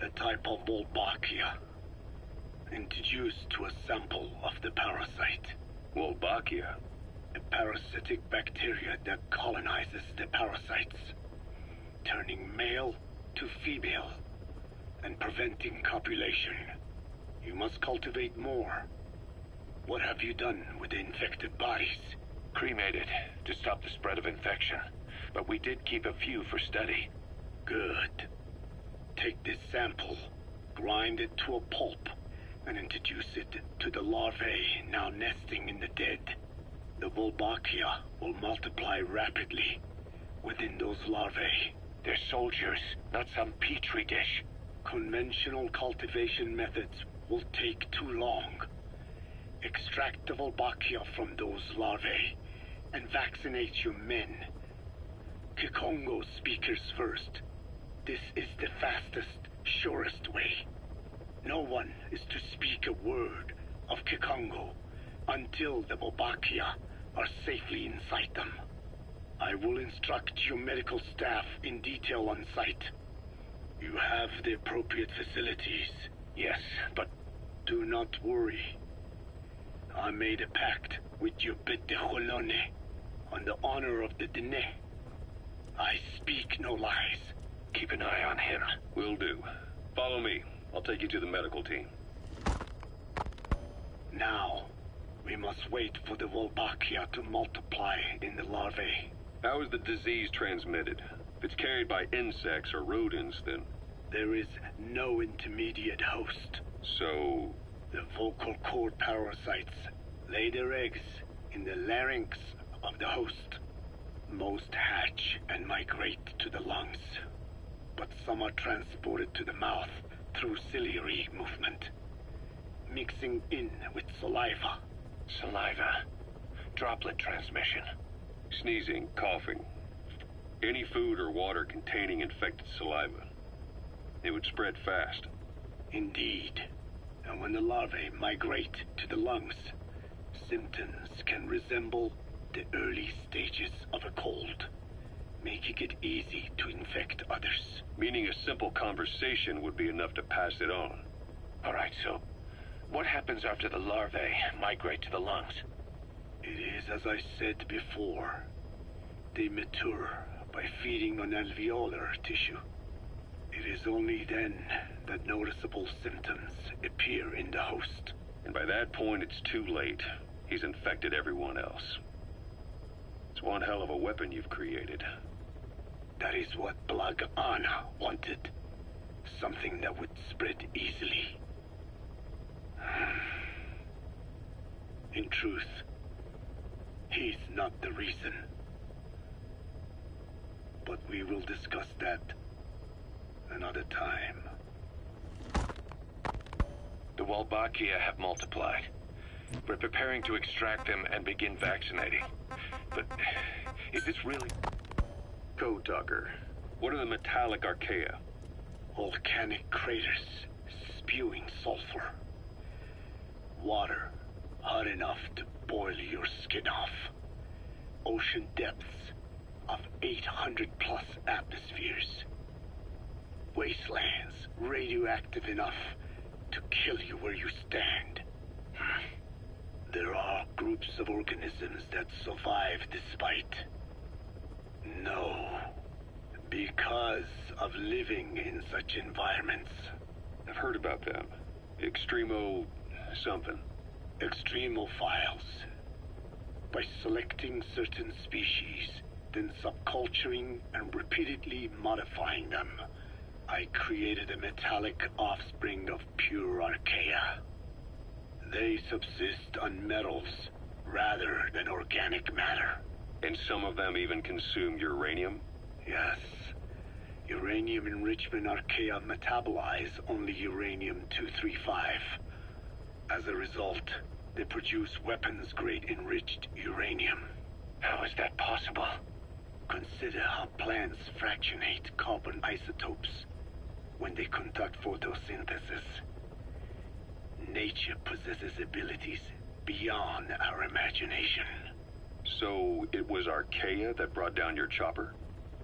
A type of Wolbachia. Introduced to a sample of the parasite. Wolbachia? A parasitic bacteria that colonizes the parasites, turning male to female and preventing copulation. You must cultivate more. What have you done with the infected bodies? Cremated to stop the spread of infection, but we did keep a few for study. Good. Take this sample, grind it to a pulp, and introduce it to the larvae now nesting in the dead. The Wolbachia will multiply rapidly within those larvae. They're soldiers, not some petri dish. Conventional cultivation methods will take too long. Extract the Wolbachia from those larvae and vaccinate your men. Kikongo speakers first. This is the fastest, surest way. No one is to speak a word of Kikongo until the Wolbachia are safely inside them. I will instruct your medical staff in detail on site. You have the appropriate facilities. Yes, but do not worry. I made a pact with your bit de Cholone on the honor of the Dene. I speak no lies. Keep an eye on him. Will do. Follow me. I'll take you to the medical team. Now, we must wait for the Wolbachia to multiply in the larvae. How is the disease transmitted? If it's carried by insects or rodents, then... There is no intermediate host. So... The vocal cord parasites lay their eggs in the larynx of the host. Most hatch and migrate to the lungs, but some are transported to the mouth through ciliary movement, mixing in with saliva. Saliva. Droplet transmission. Sneezing, coughing. Any food or water containing infected saliva. It would spread fast. Indeed. And when the larvae migrate to the lungs, symptoms can resemble the early stages of a cold, making it easy to infect others. Meaning a simple conversation would be enough to pass it on. All right, so what happens after the larvae migrate to the lungs? It is as I said before. They mature by feeding on alveolar tissue. It is only then that noticeable symptoms appear in the host. And by that point, it's too late. He's infected everyone else. It's one hell of a weapon you've created. That is what Blag Ana wanted. Something that would spread easily. In truth, he's not the reason. But we will discuss that another time. The Wolbachia have multiplied. We're preparing to extract them and begin vaccinating. But is this really... Code Talker, what are the metallic archaea? Volcanic craters spewing sulfur. Water hot enough to boil your skin off. Ocean depths of 800 plus atmospheres. Wastelands radioactive enough to kill you where you stand. There are groups of organisms that survive despite. No, because of living in such environments. I've heard about them. Extremo... something. Extremophiles. By selecting certain species, then subculturing and repeatedly modifying them, I created a metallic offspring of pure archaea. They subsist on metals rather than organic matter. And some of them even consume uranium? Yes. Uranium enrichment archaea metabolize only uranium-235. As a result, they produce weapons-grade enriched uranium. How is that possible? Consider how plants fractionate carbon isotopes when they conduct photosynthesis. Nature possesses abilities beyond our imagination. So it was archaea that brought down your chopper?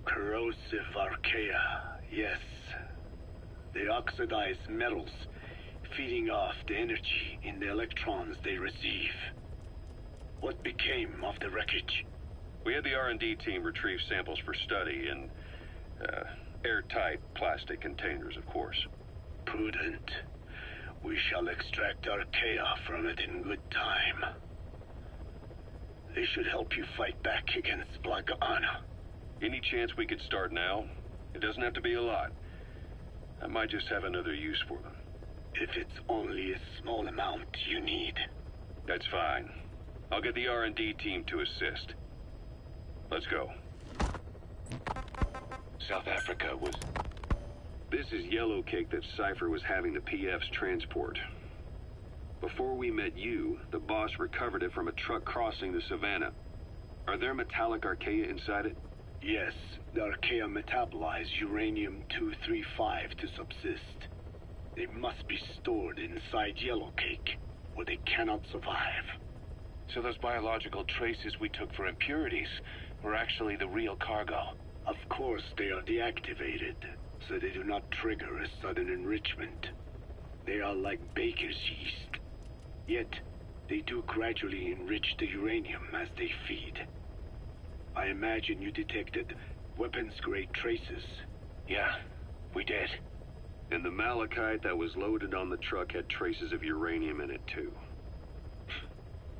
Corrosive archaea, yes. They oxidize metals, feeding off the energy in the electrons they receive. What became of the wreckage? We had the R&D team retrieve samples for study in airtight plastic containers, of course. Prudent. We shall extract archaea from it in good time. They should help you fight back against Black Anna. Any chance we could start now? It doesn't have to be a lot. I might just have another use for them. If it's only a small amount you need. That's fine. I'll get the R&D team to assist. Let's go. South Africa was... This is yellow cake that Cypher was having the PFs transport. Before we met you, the boss recovered it from a truck crossing the savannah. Are there metallic archaea inside it? Yes, the archaea metabolize uranium-235 to subsist. They must be stored inside yellow cake, or they cannot survive. So those biological traces we took for impurities were actually the real cargo? Of course they are deactivated, so they do not trigger a sudden enrichment. They are like baker's yeast. Yet, they do gradually enrich the uranium as they feed. I imagine you detected weapons-grade traces. Yeah, we did. And the malachite that was loaded on the truck had traces of uranium in it, too.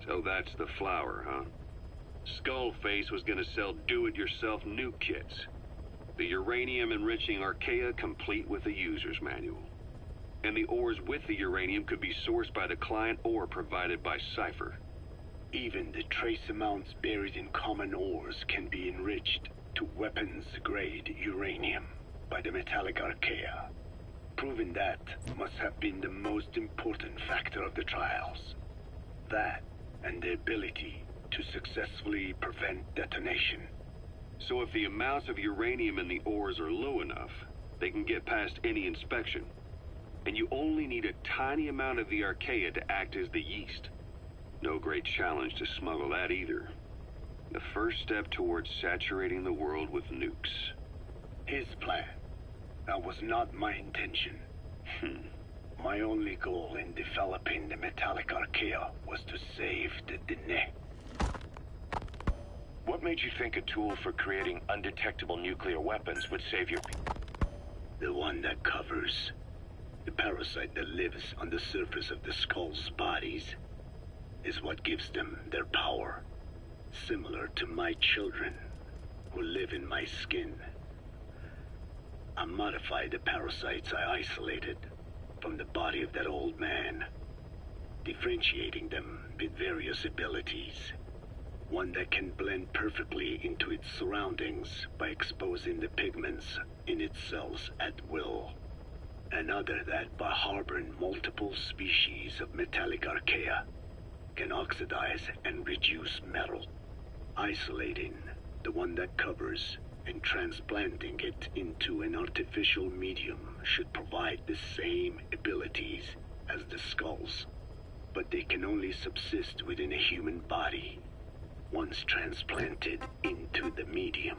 So that's the flower, huh? Skullface was gonna sell do-it-yourself nuke kits. The uranium-enriching archaea complete with a user's manual. And the ores with the uranium could be sourced by the client or provided by Cypher. Even the trace amounts buried in common ores can be enriched to weapons-grade uranium by the metallic archaea. Proving that must have been the most important factor of the trials. That and the ability to successfully prevent detonation. So if the amounts of uranium in the ores are low enough, they can get past any inspection. And you only need a tiny amount of the archaea to act as the yeast. No great challenge to smuggle that either. The first step towards saturating the world with nukes. His plan. That was not my intention. My only goal in developing the metallic archaea was to save the Dene. What made you think a tool for creating undetectable nuclear weapons would save your... The one that covers. The parasite that lives on the surface of the skull's bodies is what gives them their power. Similar to my children who live in my skin. I modified the parasites I isolated from the body of that old man, differentiating them with various abilities. One that can blend perfectly into its surroundings by exposing the pigments in its cells at will. Another that, by harboring multiple species of metallic archaea, can oxidize and reduce metal. Isolating the one that covers and transplanting it into an artificial medium should provide the same abilities as the skulls, but they can only subsist within a human body. Once transplanted into the medium,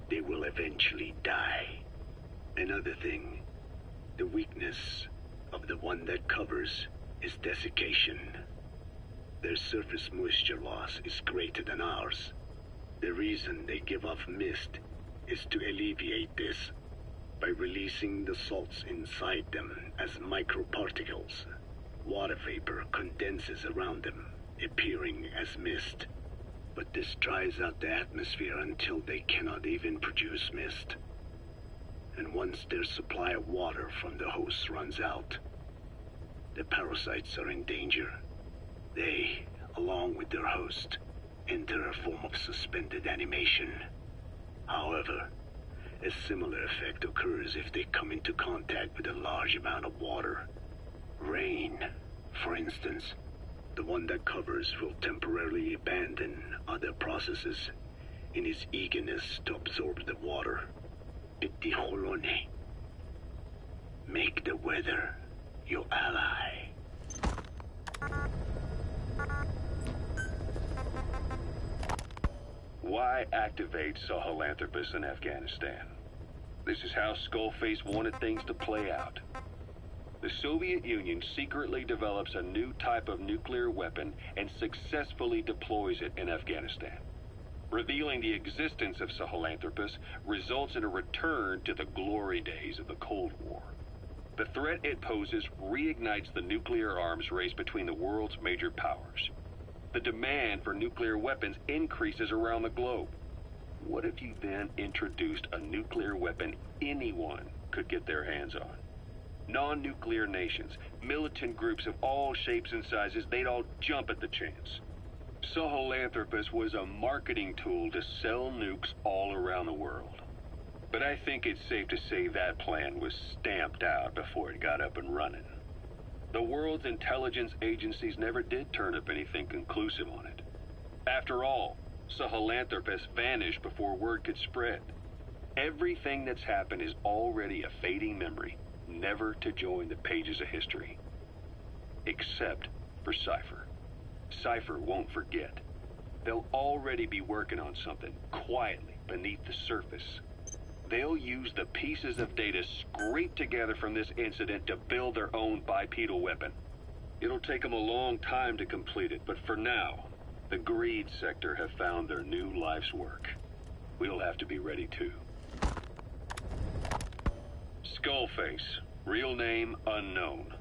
they will eventually die. Another thing, the weakness of the one that covers is desiccation. Their surface moisture loss is greater than ours. The reason they give off mist is to alleviate this. by releasing the salts inside them as microparticles. Water vapor condenses around them, appearing as mist. But this dries out the atmosphere until they cannot even produce mist. And once their supply of water from the host runs out, the parasites are in danger. They, along with their host, enter a form of suspended animation. However, a similar effect occurs if they come into contact with a large amount of water. Rain, for instance. The one that covers will temporarily abandon other processes in his eagerness to absorb the water. Pitijolone. Make the weather your ally. Why activate Sahelanthropus in Afghanistan? This is how Skullface wanted things to play out. The Soviet Union secretly develops a new type of nuclear weapon and successfully deploys it in Afghanistan. Revealing the existence of Sahelanthropus results in a return to the glory days of the Cold War. The threat it poses reignites the nuclear arms race between the world's major powers. The demand for nuclear weapons increases around the globe. What if you then introduced a nuclear weapon anyone could get their hands on? Non-nuclear nations, militant groups of all shapes and sizes, they'd all jump at the chance. Sahelanthropus was a marketing tool to sell nukes all around the world. But I think it's safe to say that plan was stamped out before it got up and running. The world's intelligence agencies never did turn up anything conclusive on it. After all, Sahelanthropus vanished before word could spread. Everything that's happened is already a fading memory, never to join the pages of history. Except for Cypher. Cypher won't forget. They'll already be working on something quietly beneath the surface. They'll use the pieces of data scraped together from this incident to build their own bipedal weapon. It'll take them a long time to complete it, but for now, the greed sector have found their new life's work. We'll have to be ready too. Skullface, real name unknown.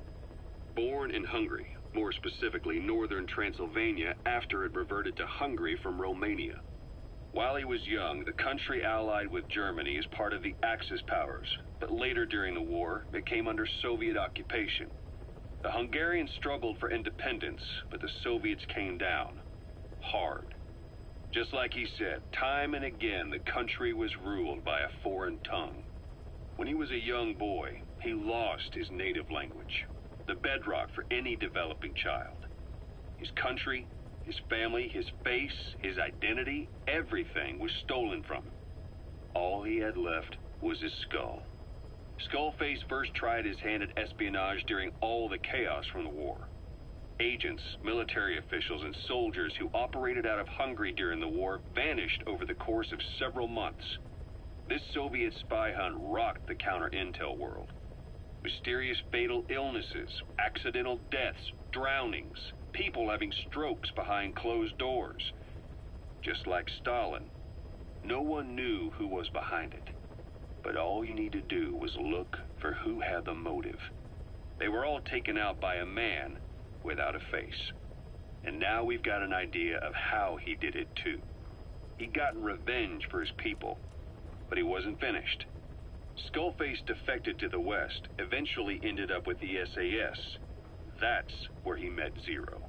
Born in Hungary, more specifically northern Transylvania after it reverted to Hungary from Romania. While he was young, the country allied with Germany as part of the Axis powers, but later during the war, it came under Soviet occupation. The Hungarians struggled for independence, but the Soviets came down hard. Just like he said, time and again the country was ruled by a foreign tongue. When he was a young boy, he lost his native language, the bedrock for any developing child. His country, his family, his face, his identity, everything was stolen from him. All he had left was his skull. Skullface first tried his hand at espionage during all the chaos from the war. Agents, military officials, and soldiers who operated out of Hungary during the war vanished over the course of several months. This Soviet spy hunt rocked the counter-intel world. Mysterious fatal illnesses, accidental deaths, drownings, people having strokes behind closed doors. Just like Stalin, no one knew who was behind it. But all you need to do was look for who had the motive. They were all taken out by a man without a face. And now we've got an idea of how he did it too. He'd gotten revenge for his people, but he wasn't finished. Skullface defected to the West, eventually ended up with the SAS. That's where he met Zero.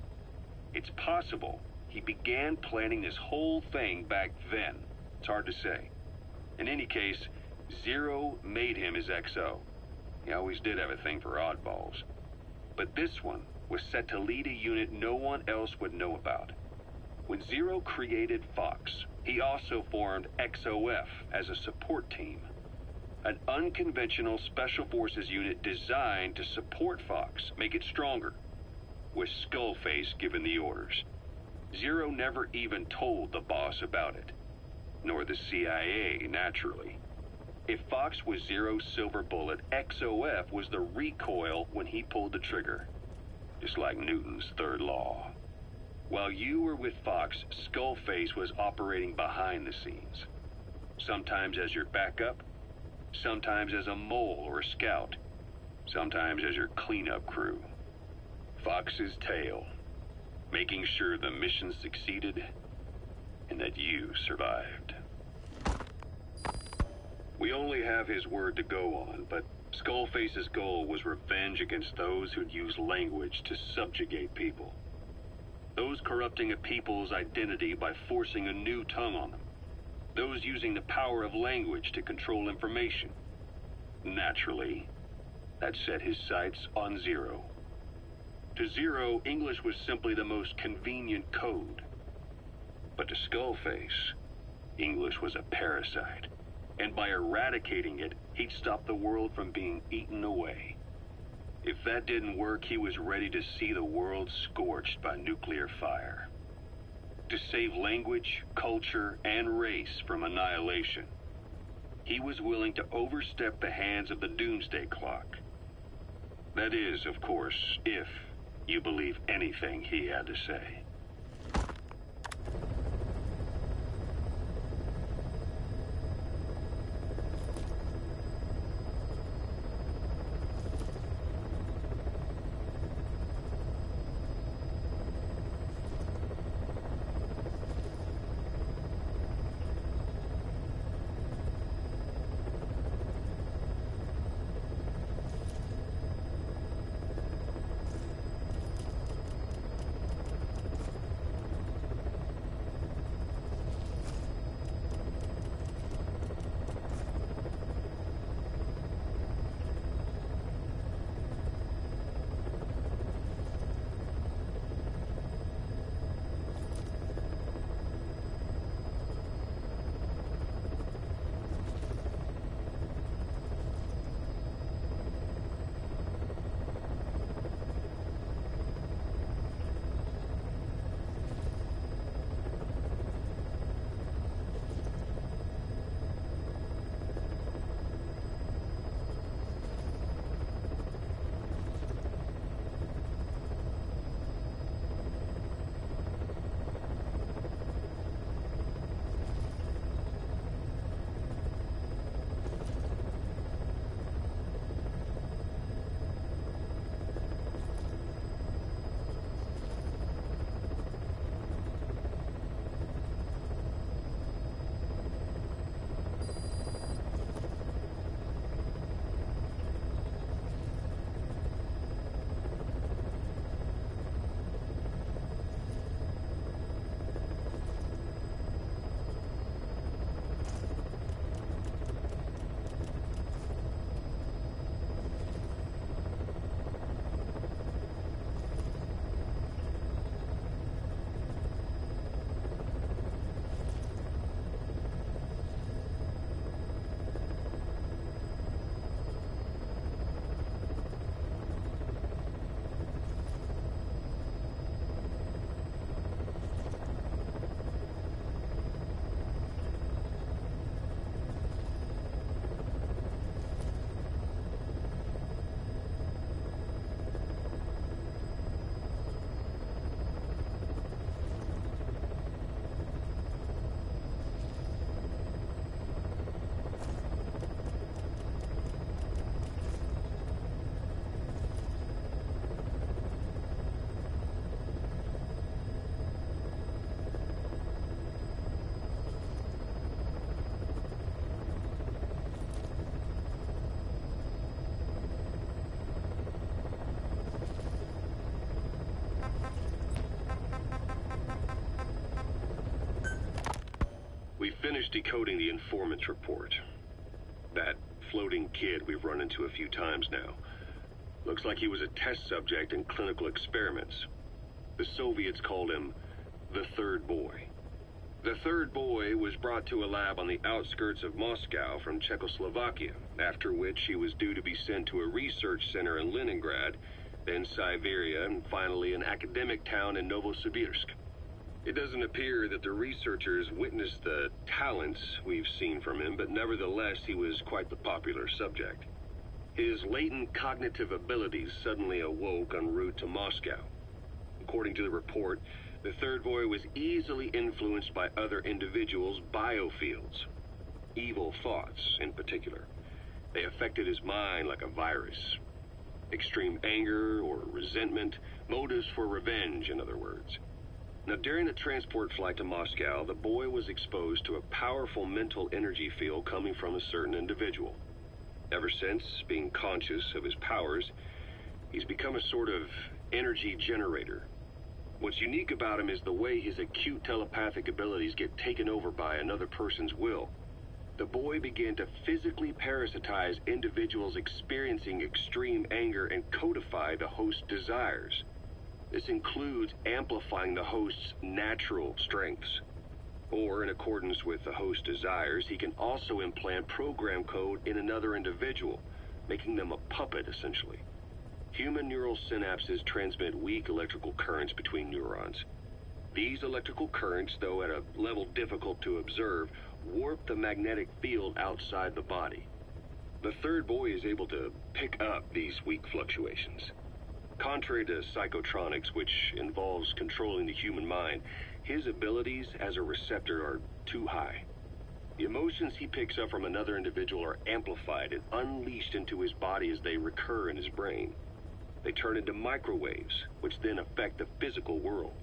It's possible he began planning this whole thing back then. It's hard to say. In any case, Zero made him his XO. He always did have a thing for oddballs. But this one was set to lead a unit no one else would know about. When Zero created Fox, he also formed XOF as a support team. An unconventional special forces unit designed to support Fox, make it stronger, with Skullface given the orders. Zero never even told the boss about it, nor the CIA, naturally. If Fox was Zero's silver bullet, XOF was the recoil when he pulled the trigger, just like Newton's third law. While you were with Fox, Skullface was operating behind the scenes, sometimes as your backup, sometimes as a mole or a scout, sometimes as your cleanup crew. Fox's tail, making sure the mission succeeded and that you survived. We only have his word to go on, but Skullface's goal was revenge against those who'd use language to subjugate people. Those corrupting a people's identity by forcing a new tongue on them. Those using the power of language to control information. Naturally, that set his sights on Zero. To Zero, English was simply the most convenient code. But to Skullface, English was a parasite. And by eradicating it, he'd stop the world from being eaten away. If that didn't work, he was ready to see the world scorched by nuclear fire. To save language, culture, and race from annihilation, he was willing to overstep the hands of the doomsday clock. That is, of course, if you believe anything he had to say. We finished decoding the informant's report. That floating kid we've run into a few times now. Looks like he was a test subject in clinical experiments. The Soviets called him the Third Boy. The Third Boy was brought to a lab on the outskirts of Moscow from Czechoslovakia, after which he was due to be sent to a research center in Leningrad, then Siberia, and finally an academic town in Novosibirsk. It doesn't appear that the researchers witnessed the talents we've seen from him, but nevertheless he was quite the popular subject. His latent cognitive abilities suddenly awoke en route to Moscow. According to the report, the Third Boy was easily influenced by other individuals' biofields, evil thoughts in particular. They affected his mind like a virus. Extreme anger or resentment, motives for revenge, in other words. Now, during the transport flight to Moscow, the boy was exposed to a powerful mental energy field coming from a certain individual. Ever since, being conscious of his powers, he's become a sort of energy generator. What's unique about him is the way his acute telepathic abilities get taken over by another person's will. The boy began to physically parasitize individuals experiencing extreme anger and codify the host's desires. This includes amplifying the host's natural strengths. Or, in accordance with the host's desires, he can also implant program code in another individual, making them a puppet, essentially. Human neural synapses transmit weak electrical currents between neurons. These electrical currents, though at a level difficult to observe, warp the magnetic field outside the body. The third boy is able to pick up these weak fluctuations. Contrary to psychotronics, which involves controlling the human mind, his abilities as a receptor are too high. The emotions he picks up from another individual are amplified and unleashed into his body as they recur in his brain. They turn into microwaves, which then affect the physical world,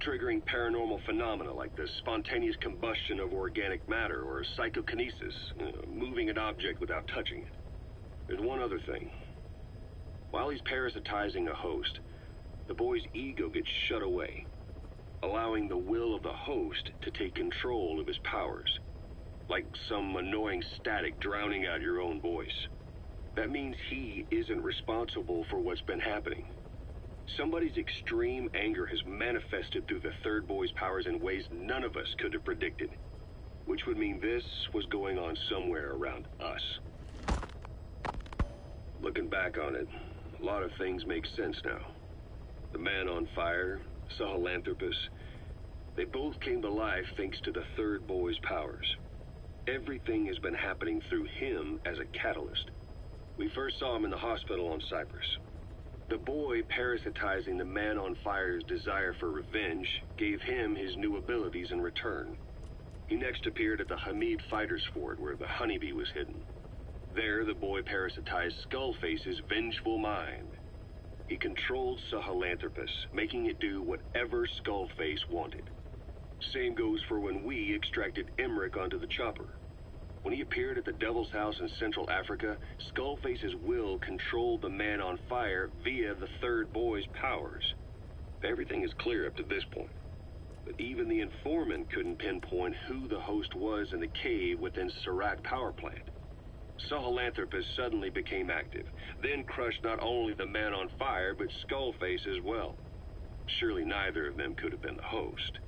triggering paranormal phenomena like the spontaneous combustion of organic matter or psychokinesis, moving an object without touching it. There's one other thing. While he's parasitizing a host, the boy's ego gets shut away, allowing the will of the host to take control of his powers, like some annoying static drowning out your own voice. That means he isn't responsible for what's been happening. Somebody's extreme anger has manifested through the third boy's powers in ways none of us could have predicted, which would mean this was going on somewhere around us. Looking back on it, a lot of things make sense now. The man on fire, Sahelanthropus, they both came to life thanks to the third boy's powers. Everything has been happening through him as a catalyst. We first saw him in the hospital on Cyprus. The boy parasitizing the man on fire's desire for revenge gave him his new abilities in return. He next appeared at the Hamid Fighters Fort where the honeybee was hidden. There, the boy parasitized Skullface's vengeful mind. He controlled Sahelanthropus, making it do whatever Skullface wanted. Same goes for when we extracted Emmerich onto the chopper. When he appeared at the Devil's House in Central Africa, Skullface's will controlled the man on fire via the third boy's powers. Everything is clear up to this point. But even the informant couldn't pinpoint who the host was in the cave within Serac power plant. Sahelanthropus suddenly became active, then crushed not only the man on fire, but Skullface as well. Surely neither of them could have been the host.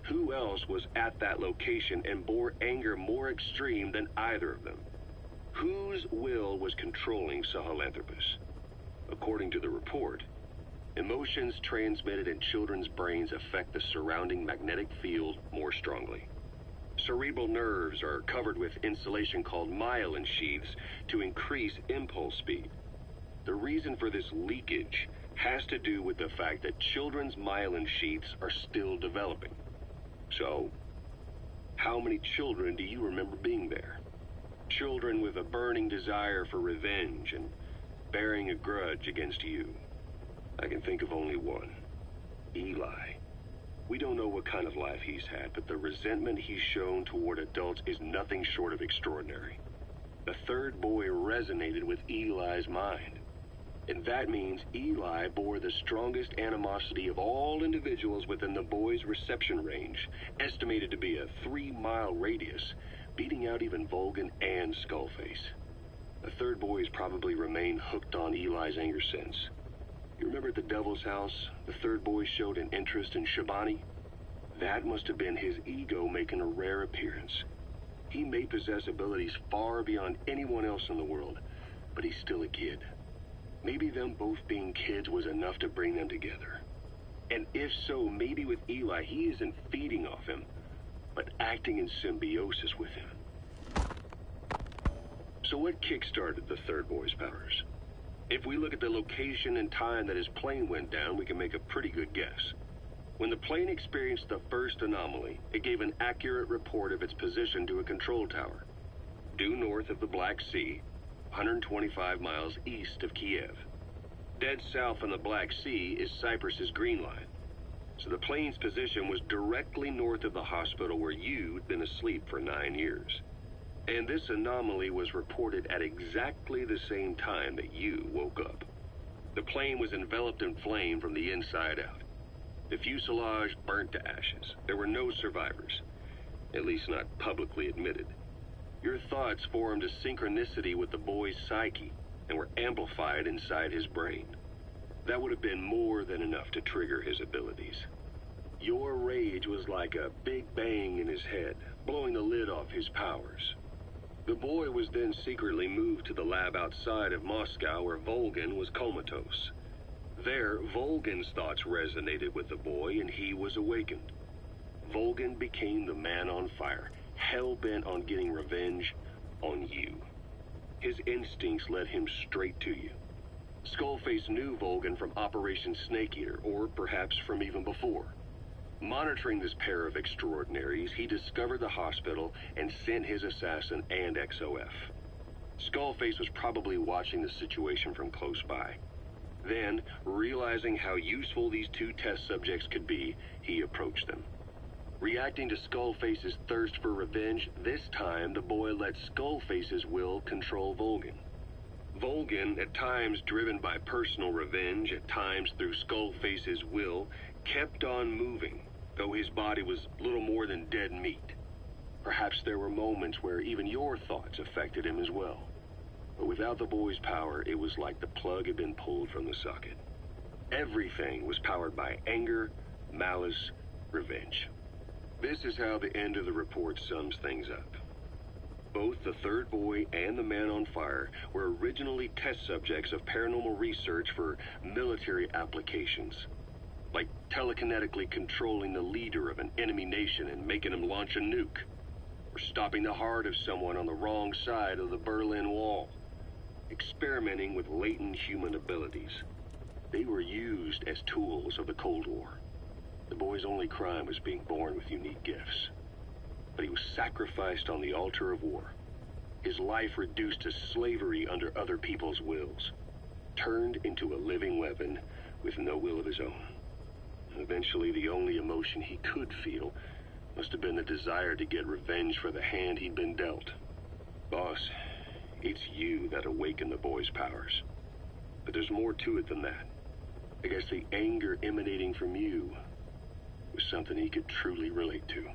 Who else was at that location and bore anger more extreme than either of them? Whose will was controlling Sahelanthropus? According to the report, emotions transmitted in children's brains affect the surrounding magnetic field more strongly. Cerebral nerves are covered with insulation called myelin sheaths to increase impulse speed. The reason for this leakage has to do with the fact that children's myelin sheaths are still developing. So, how many children do you remember being there? Children with a burning desire for revenge and bearing a grudge against you. I can think of only one. Eli. We don't know what kind of life he's had, but the resentment he's shown toward adults is nothing short of extraordinary. The third boy resonated with Eli's mind. And that means Eli bore the strongest animosity of all individuals within the boy's reception range, estimated to be a 3-mile radius, beating out even Volgan and Skullface. The third boy has probably remained hooked on Eli's anger since. You remember at the Devil's House, the third boy showed an interest in Shabani? That must have been his ego making a rare appearance. He may possess abilities far beyond anyone else in the world, but he's still a kid. Maybe them both being kids was enough to bring them together. And if so, maybe with Eli, he isn't feeding off him, but acting in symbiosis with him. So what kick-started the third boy's powers? If we look at the location and time that his plane went down, we can make a pretty good guess. When the plane experienced the first anomaly, it gave an accurate report of its position to a control tower. Due north of the Black Sea, 125 miles east of Kiev. Dead south on the Black Sea is Cyprus's Green Line. So the plane's position was directly north of the hospital where you'd been asleep for 9 years. And this anomaly was reported at exactly the same time that you woke up. The plane was enveloped in flame from the inside out. The fuselage burnt to ashes. There were no survivors, at least not publicly admitted. Your thoughts formed a synchronicity with the boy's psyche and were amplified inside his brain. That would have been more than enough to trigger his abilities. Your rage was like a big bang in his head, blowing the lid off his powers. The boy was then secretly moved to the lab outside of Moscow where Volgin was comatose. There, Volgin's thoughts resonated with the boy and he was awakened. Volgin became the man on fire, hell-bent on getting revenge on you. His instincts led him straight to you. Skullface knew Volgin from Operation Snake Eater, or perhaps from even before. Monitoring this pair of extraordinaries, he discovered the hospital and sent his assassin and XOF. Skullface was probably watching the situation from close by. Then, realizing how useful these two test subjects could be, he approached them. Reacting to Skullface's thirst for revenge, this time the boy let Skullface's will control Volgin. Volgin, at times driven by personal revenge, at times through Skullface's will, kept on moving, though his body was little more than dead meat. Perhaps there were moments where even your thoughts affected him as well. But without the boy's power, it was like the plug had been pulled from the socket. Everything was powered by anger, malice, revenge. This is how the end of the report sums things up. Both the third boy and the man on fire were originally test subjects of paranormal research for military applications, like telekinetically controlling the leader of an enemy nation and making him launch a nuke, or stopping the heart of someone on the wrong side of the Berlin Wall, experimenting with latent human abilities. They were used as tools of the Cold War. The boy's only crime was being born with unique gifts. But he was sacrificed on the altar of war. His life reduced to slavery under other people's wills. Turned into a living weapon with no will of his own. Eventually, the only emotion he could feel must have been the desire to get revenge for the hand he'd been dealt. Boss, it's you that awakened the boy's powers. But there's more to it than that. I guess the anger emanating from you was something he could truly relate to.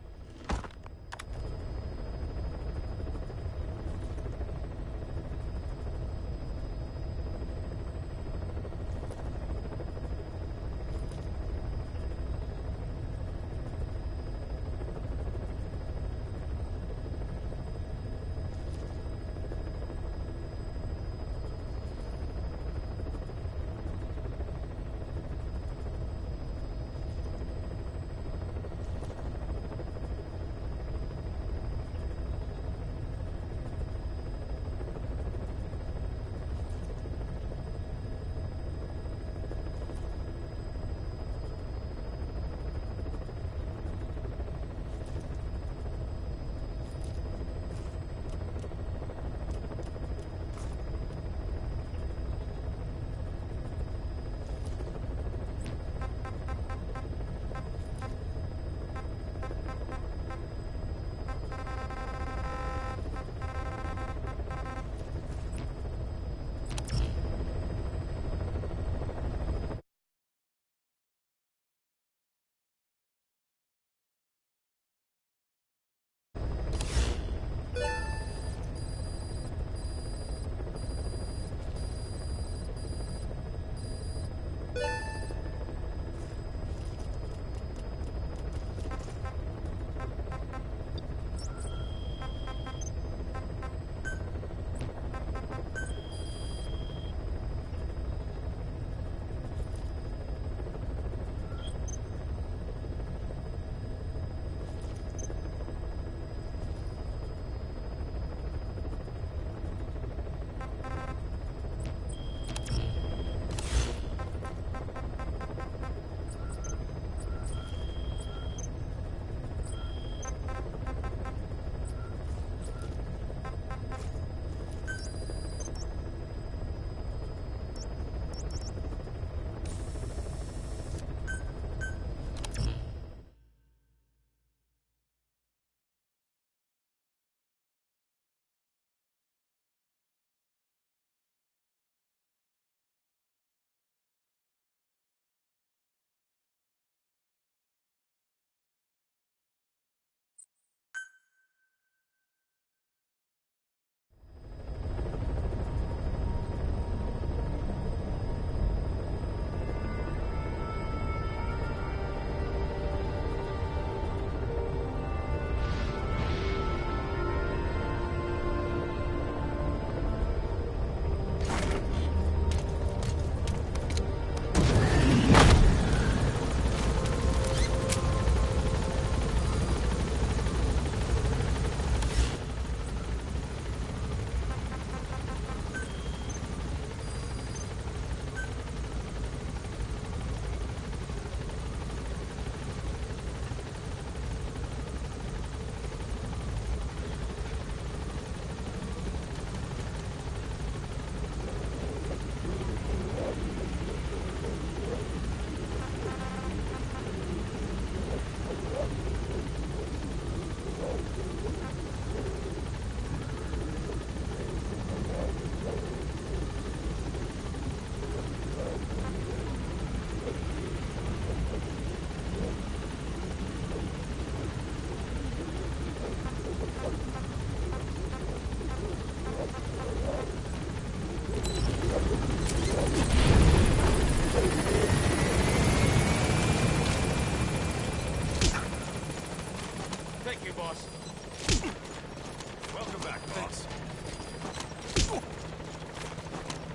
Welcome back, boss.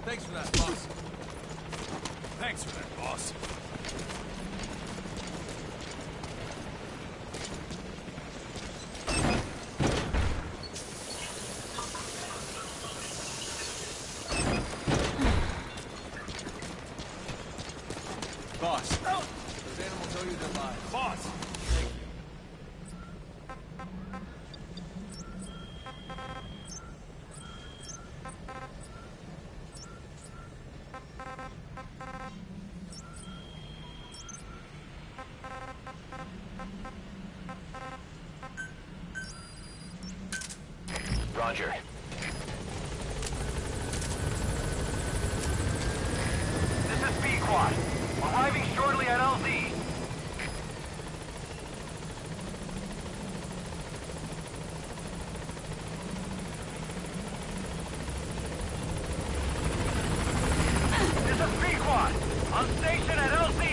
Thanks for that, boss. Thanks for that, boss. Boss. Those animals owe you their lives. Boss! Thank you. Roger. This is B-Quad. Arriving shortly at LZ. This is B-Quad. On station at LZ.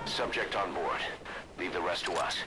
Subject on board. Leave the rest to us.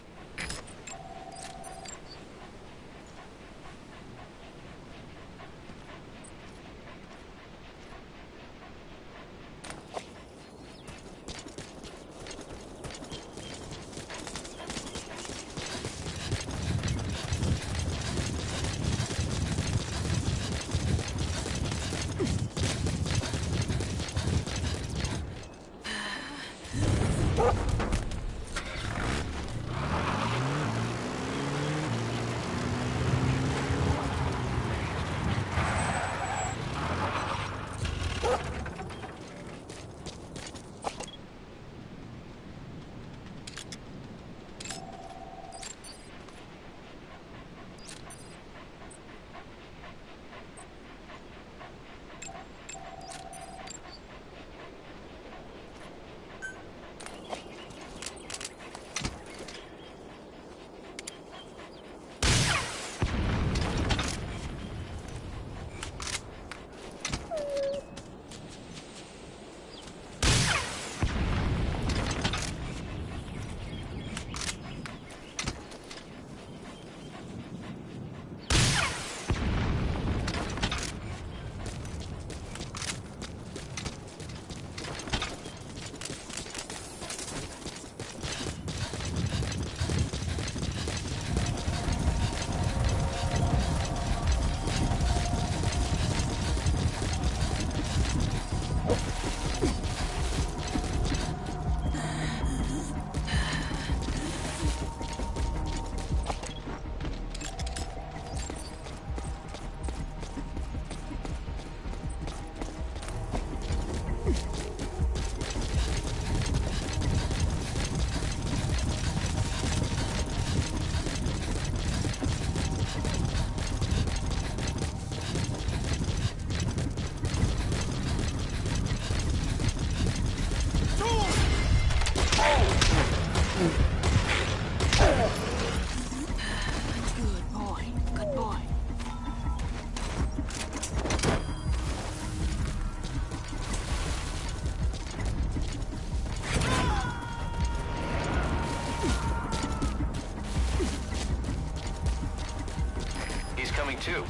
Too.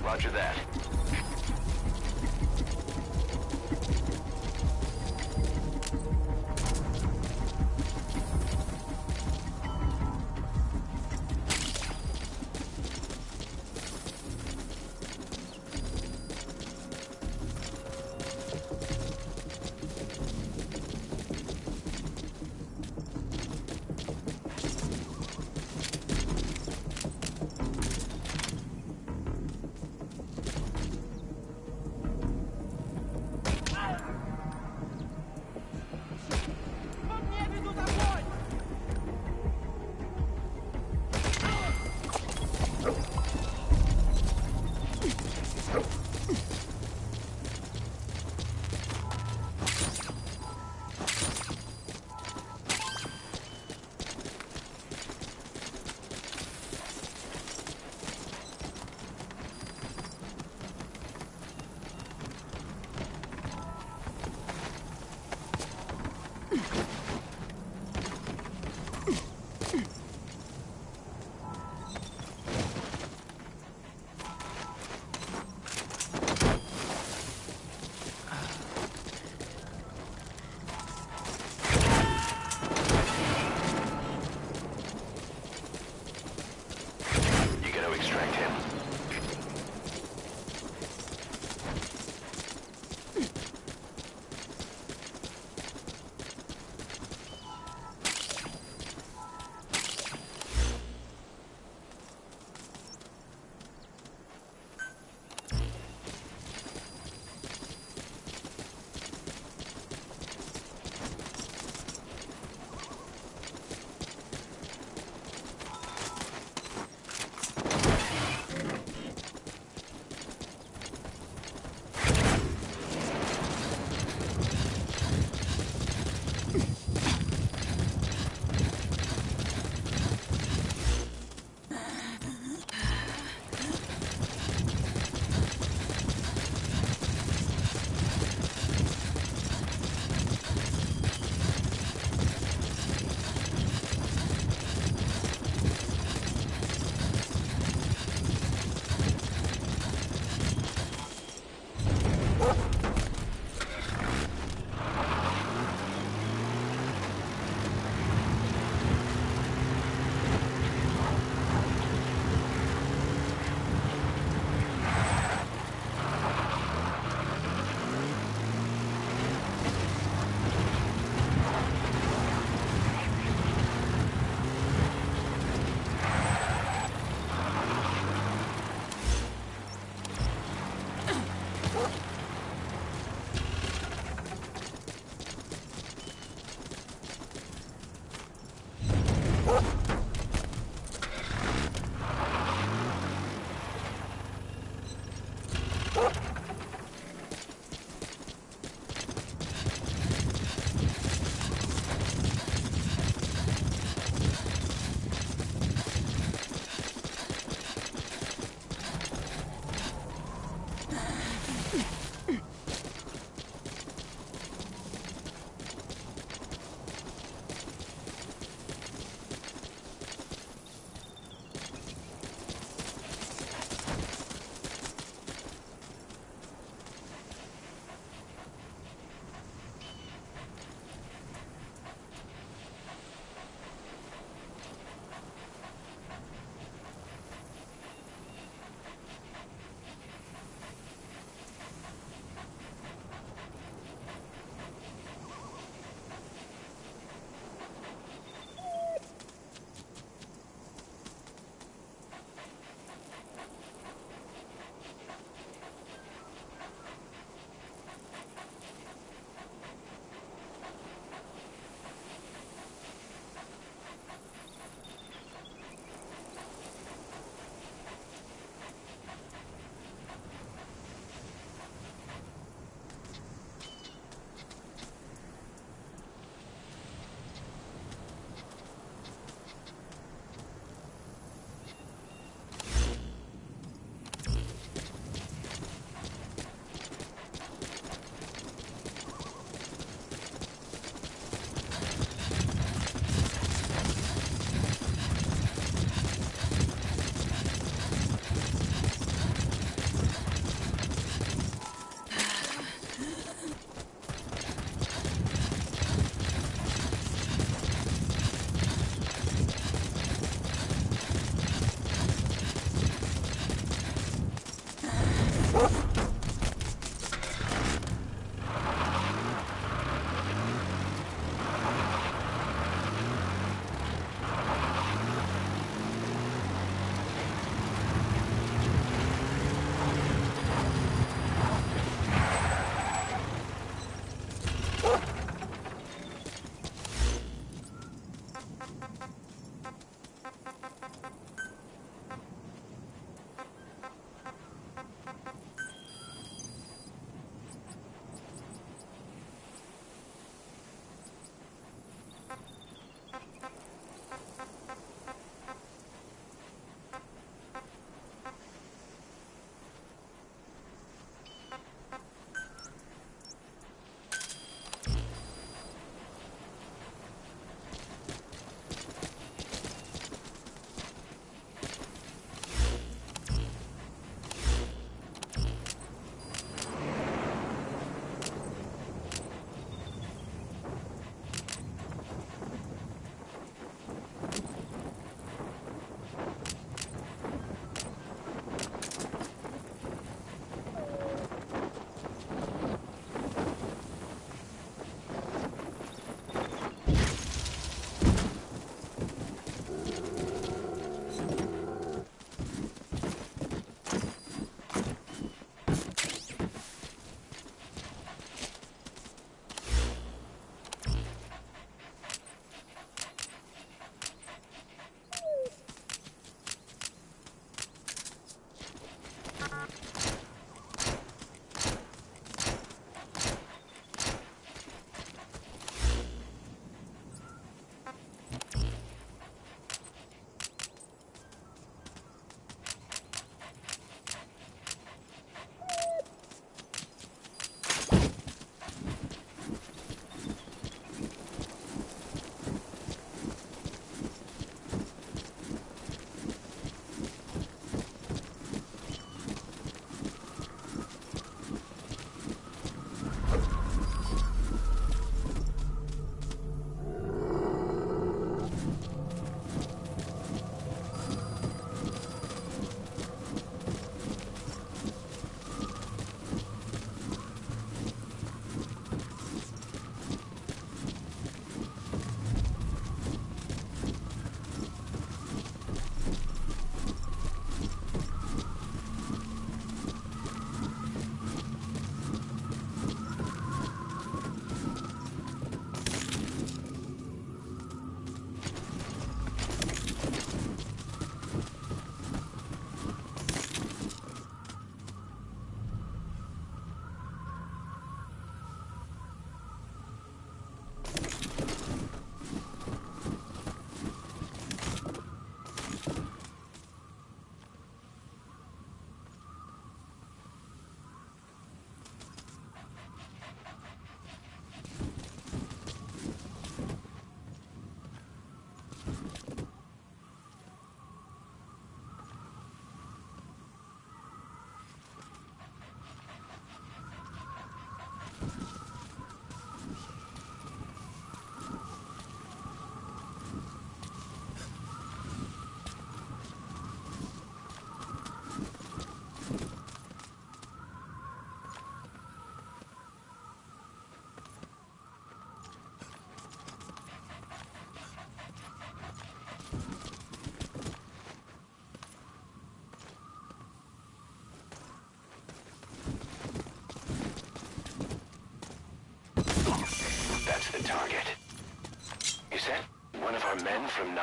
Roger that.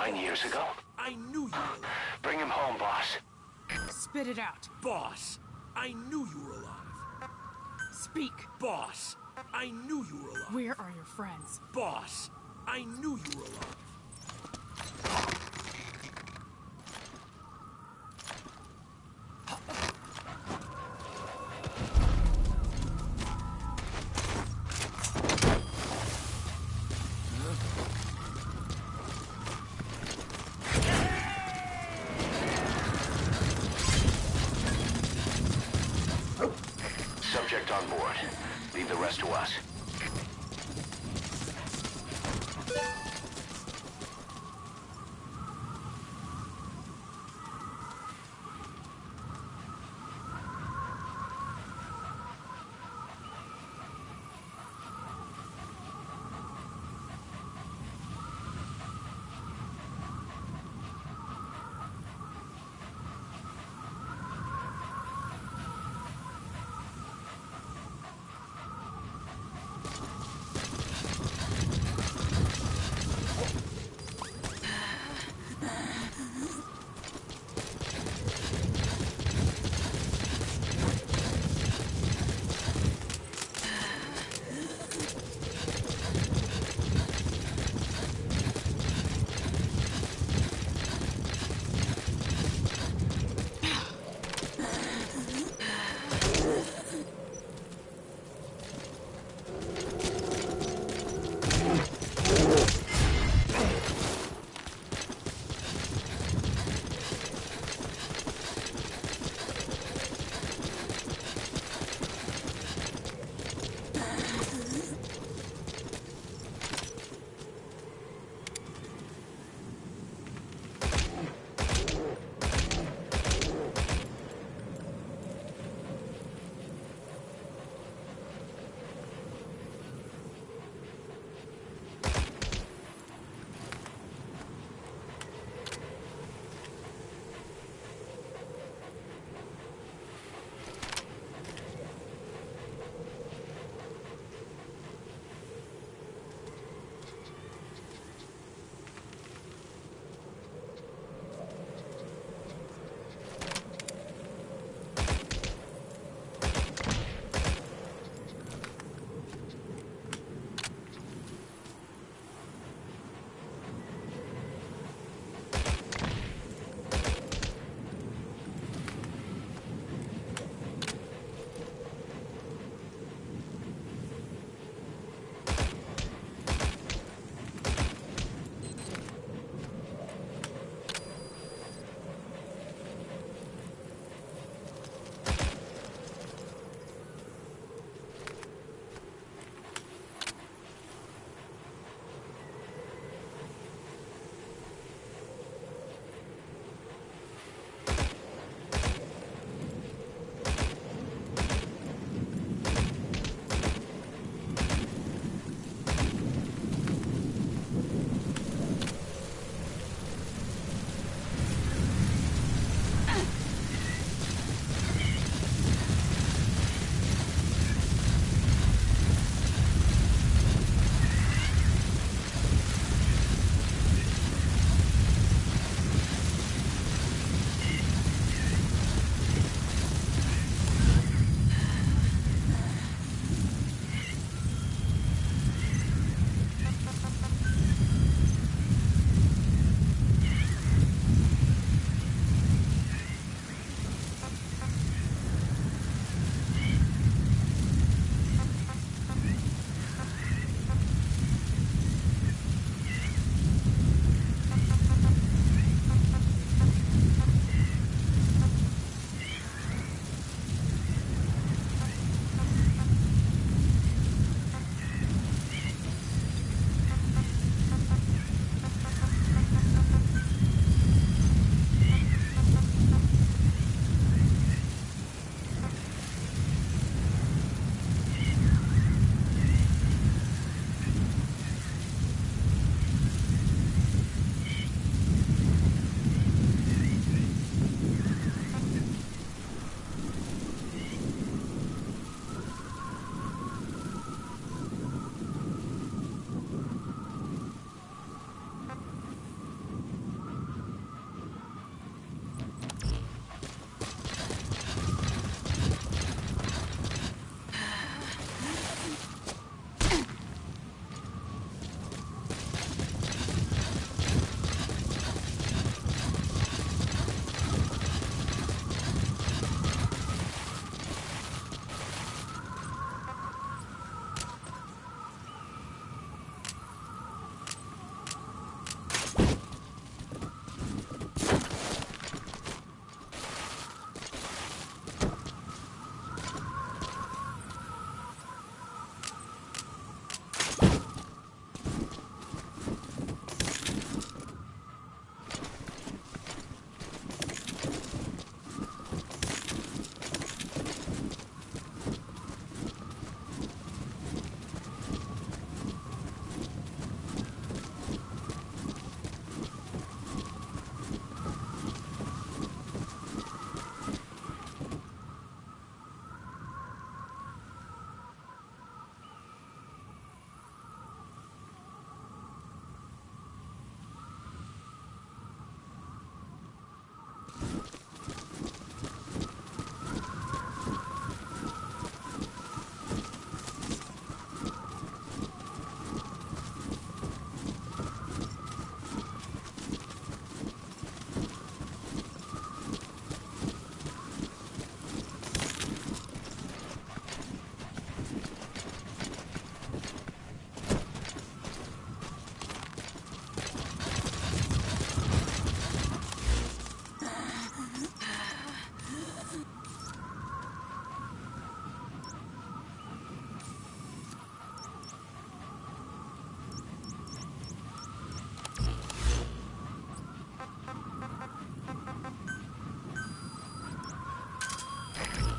9 years ago? I knew you were alive. Bring him home, boss. Spit it out. Boss, I knew you were alive. Speak. Boss, I knew you were alive. Where are your friends? Boss, I knew you were alive. Subject on board. Leave the rest to us.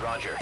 Roger.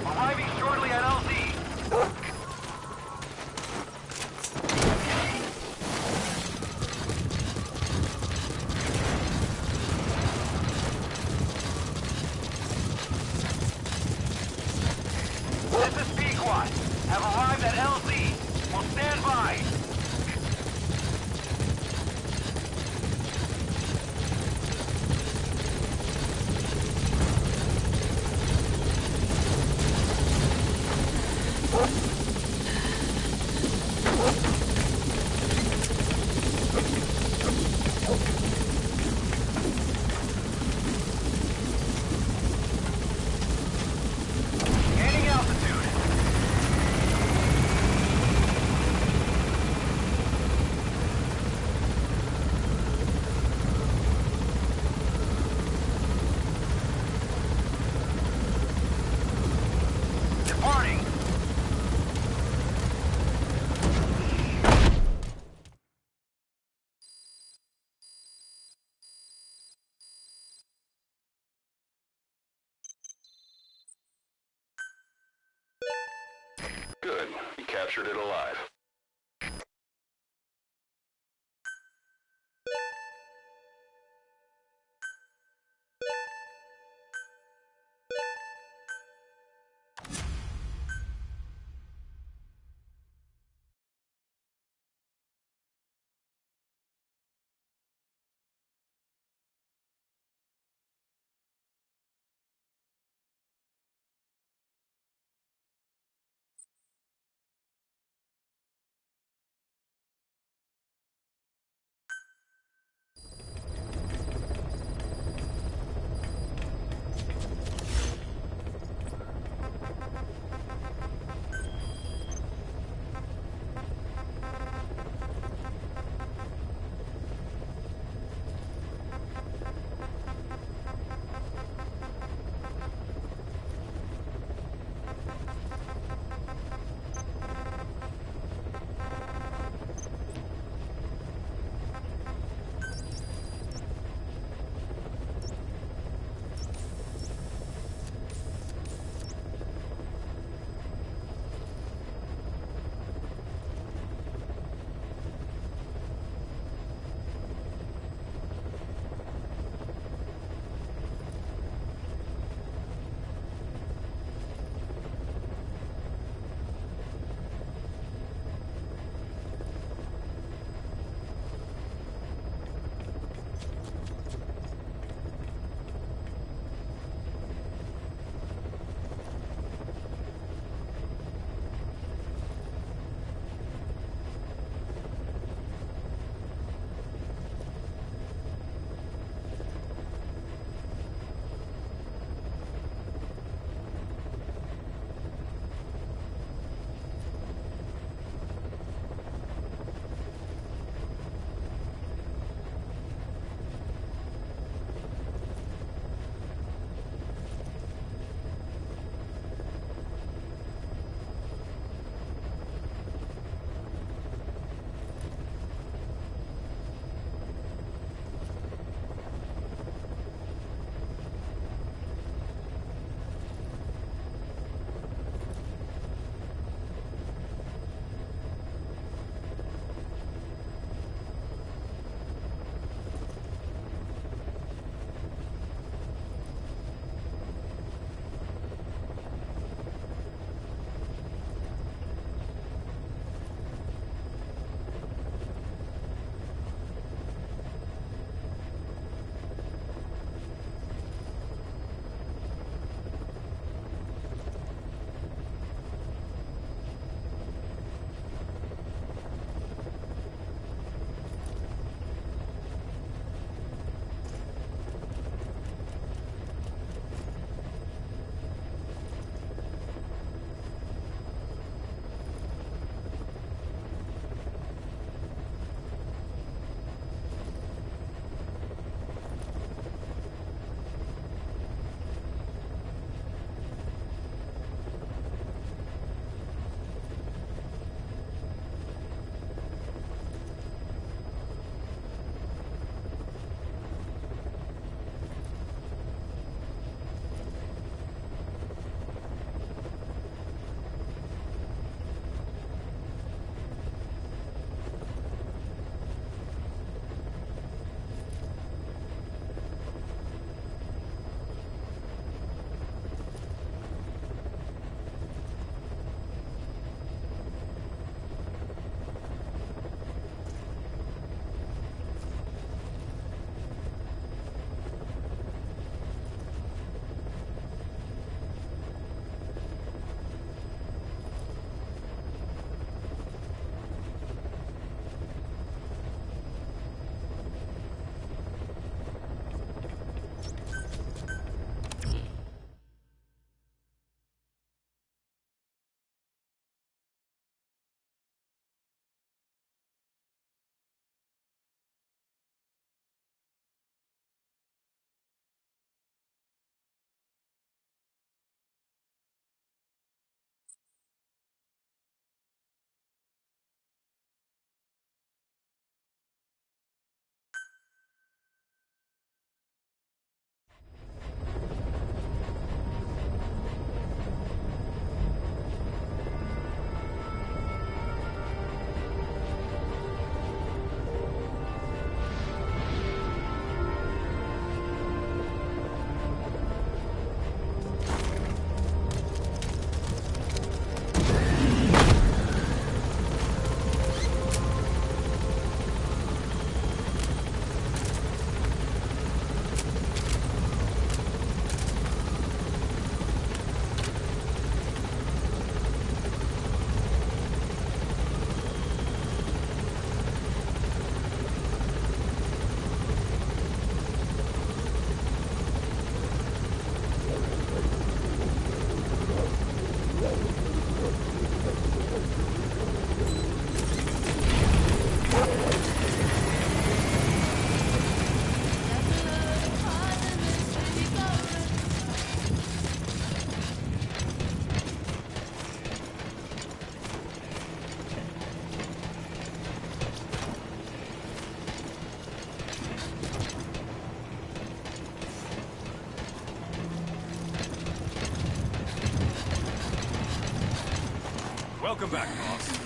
Arriving shortly at LZ. This is Pequot. Have arrived at LZ. Will stand by. Gaining altitude. Departing. Good. You captured it alive. Welcome back, boss.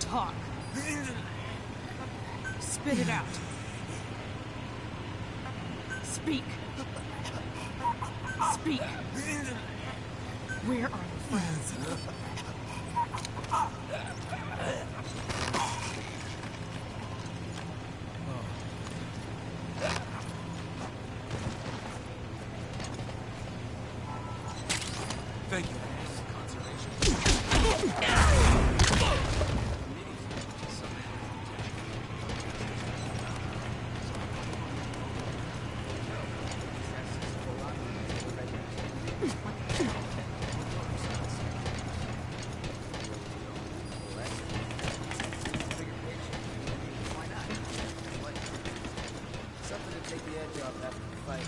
Talk. Spit it out. Speak. Speak. Where are your friends? Thank you. Something to take the edge off after the fight.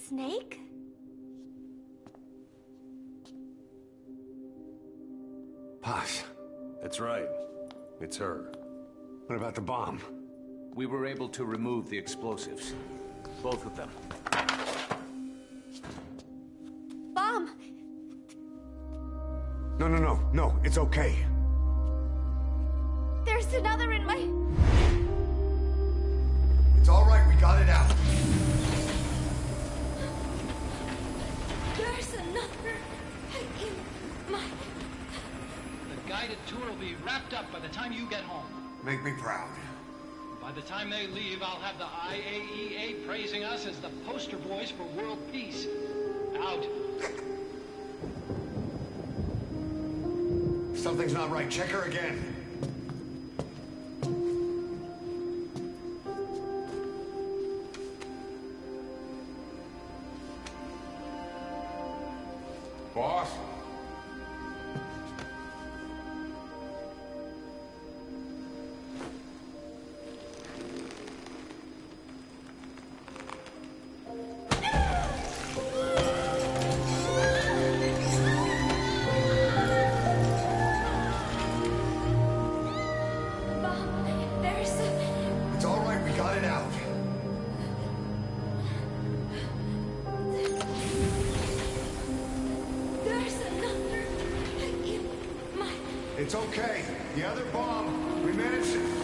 Snake? Boss, That's right. It's her. what about the bomb? We were able to remove the explosives. Both of them. Bomb! No, it's okay. There's another in my... It's all right, we got it out. There's another in my... The guided tour will be wrapped up by the time you get home. Make me proud. By the time they leave, I'll have the IAEA praising us as the poster boys for world peace. Out. Something's not right. Check her again. Boss? Bomb, there's... It's all right, we got it out. There's another in my... It's okay. The other bomb, we managed it.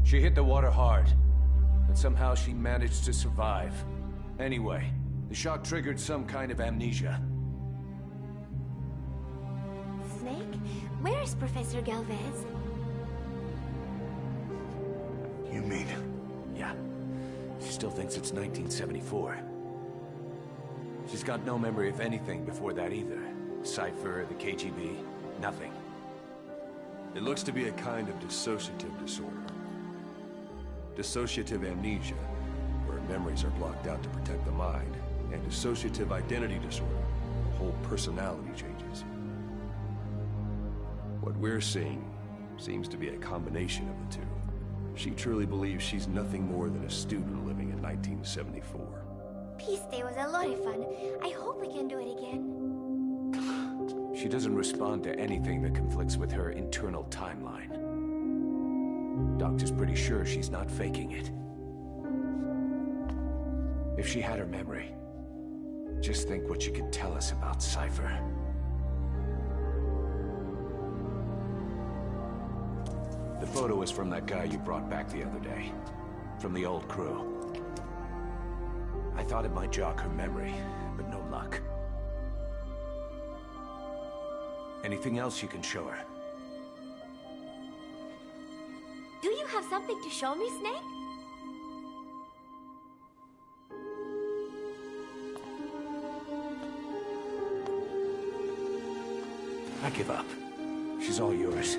She hit the water hard, but somehow she managed to survive. Anyway, the shock triggered some kind of amnesia. Snake, where is Professor Galvez? You mean? Yeah. She still thinks it's 1974. She's got no memory of anything before that either. Cypher, the KGB, nothing. It looks to be a kind of dissociative disorder. Dissociative amnesia, where memories are blocked out to protect the mind, and dissociative identity disorder, the whole personality changes. What we're seeing seems to be a combination of the two. She truly believes she's nothing more than a student living in 1974. Peace Day was a lot of fun. I hope we can do it again. She doesn't respond to anything that conflicts with her internal timeline. Doctor's pretty sure she's not faking it. If she had her memory, just think what she could tell us about Cypher. The photo is from that guy you brought back the other day. From the old crew. I thought it might jog her memory, but no luck. Anything else you can show her? Do you have something to show me, Snake? I give up. She's all yours.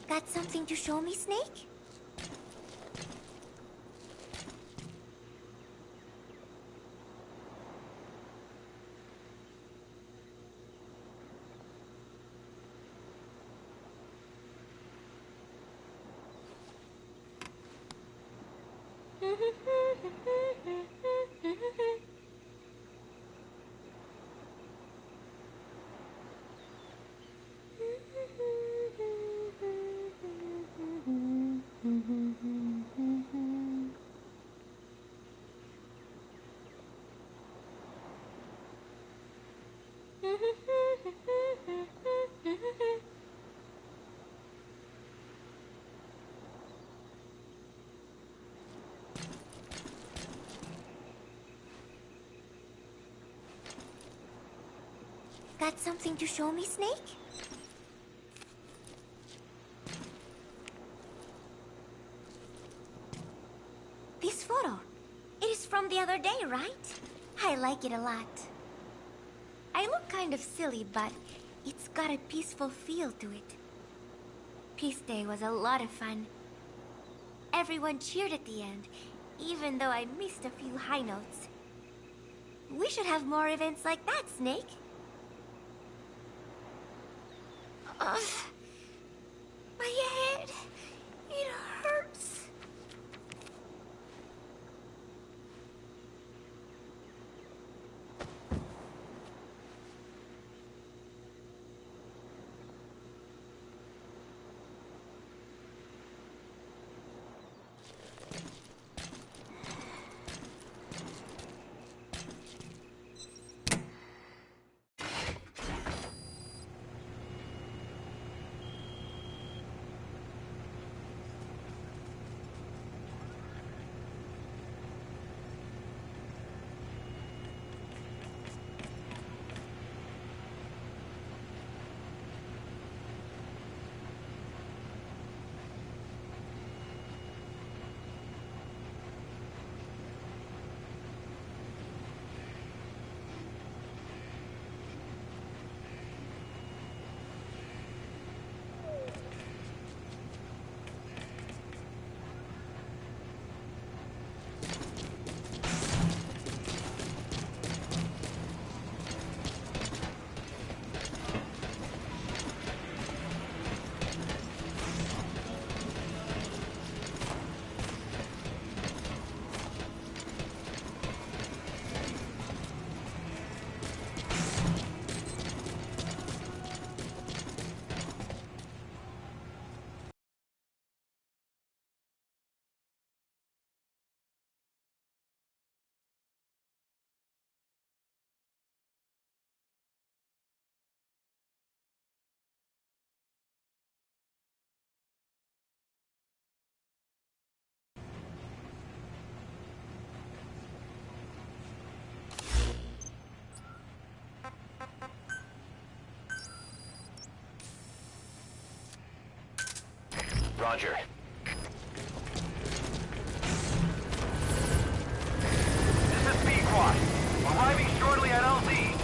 Got something to show me, Snake? Got something to show me, Snake? This photo. It is from the other day, right? I like it a lot. I look kind of silly, but it's got a peaceful feel to it. Peace Day was a lot of fun. Everyone cheered at the end, even though I missed a few high notes. We should have more events like that, Snake. My head, it hurts. Roger. This is Pequod. Arriving shortly at LZ.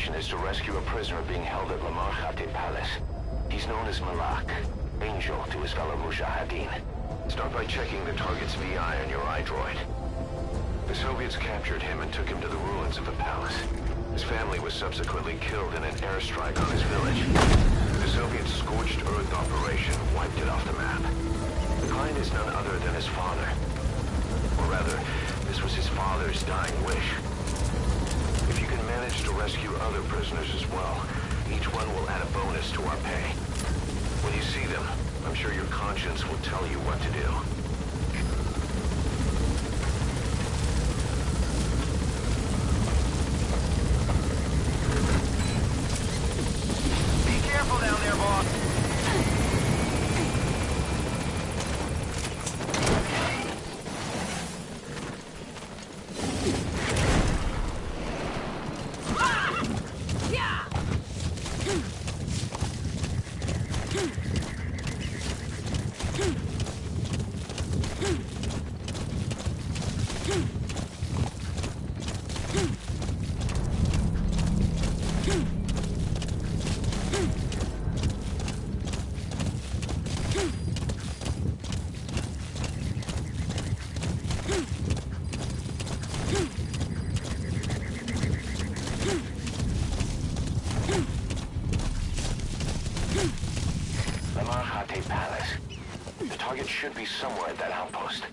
mission is to rescue a prisoner being held at Lamar Khatib Palace. He's known as Malak, Angel to his fellow Mujahideen. Start by checking the target's VI on your iDroid. The Soviets captured him and took him to the ruins of the palace. His family was subsequently killed in an airstrike on his village. The Soviet scorched earth operation wiped it off the map. The client is none other than his father. Or rather, this was his father's dying wish. If you can manage to rescue other prisoners as well, each one will add a bonus to our pay. When you see them, I'm sure your conscience will tell you what to do. Be careful down there, boss. Lamar Khatib Palace. The target should be somewhere at that outpost.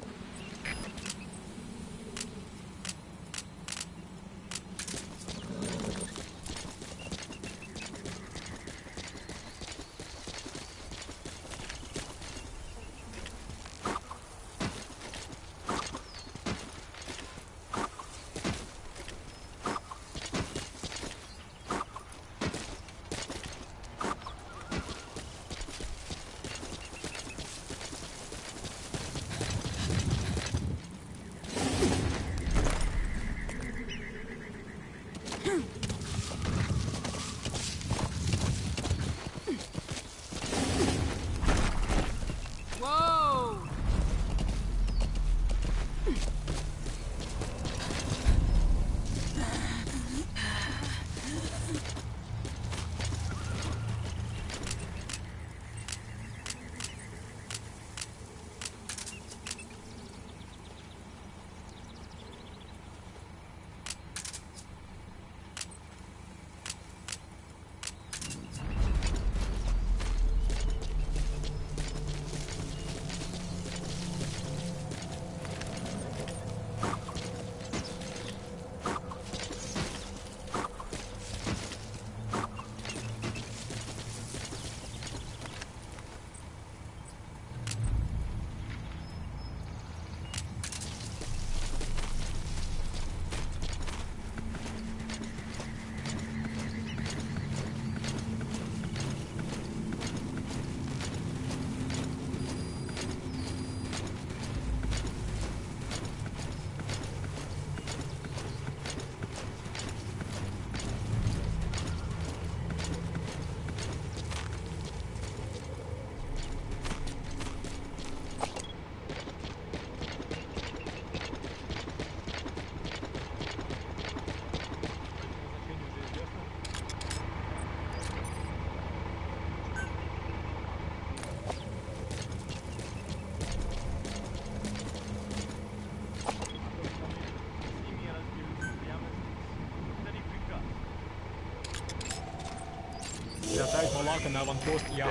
Доставить Малака на аванпост я.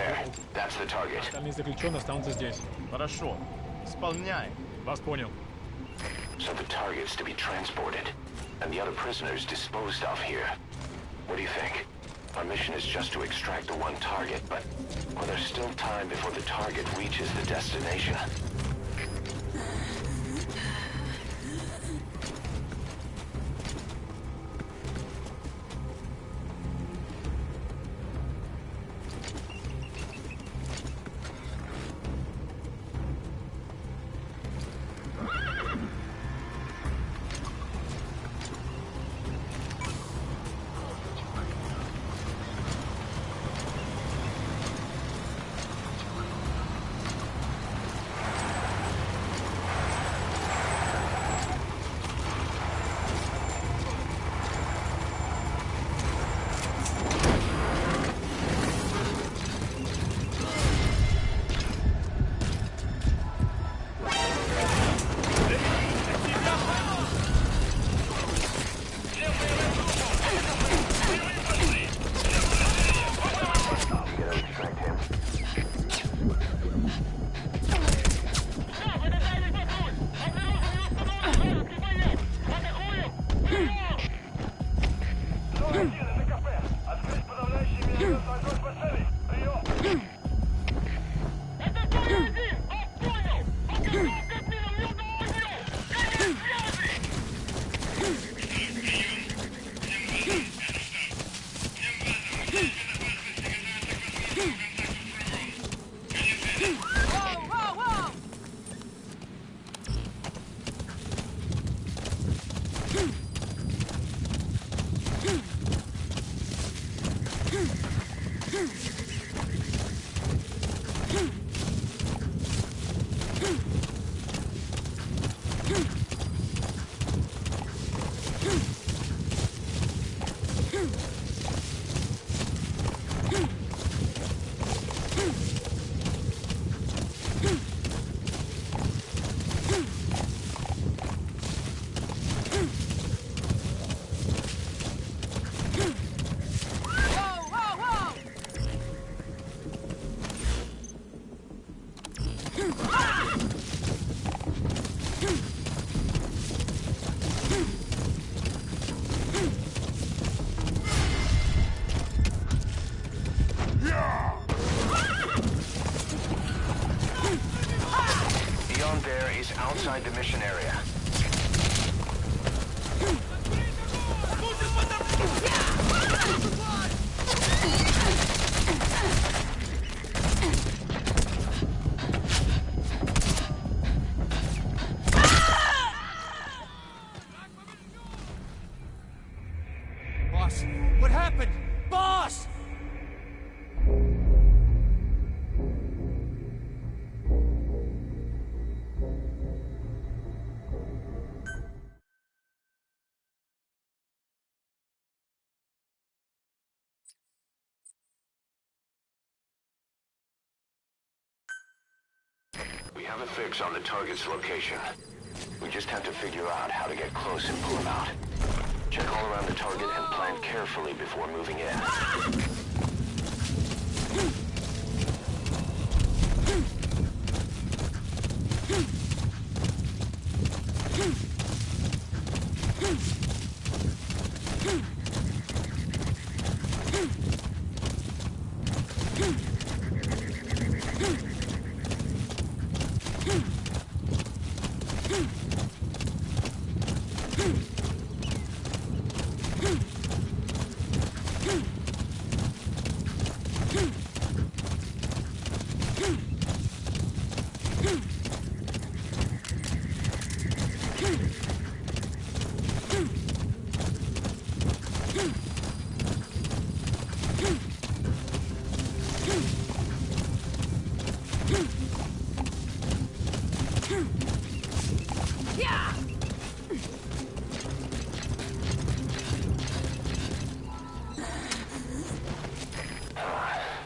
That's the target. Остальные заключенные останутся здесь. Хорошо. Исполняем. Вас понял. So the target's to be transported, and the other prisoners disposed of here. What do you think? Our mission is just to extract the one target, but will there still time before the target reaches the destination? inside the mission area. Boss, what happened? Boss! We have a fix on the target's location. We just have to figure out how to get close and pull him out. Check all around the target and plan carefully before moving in.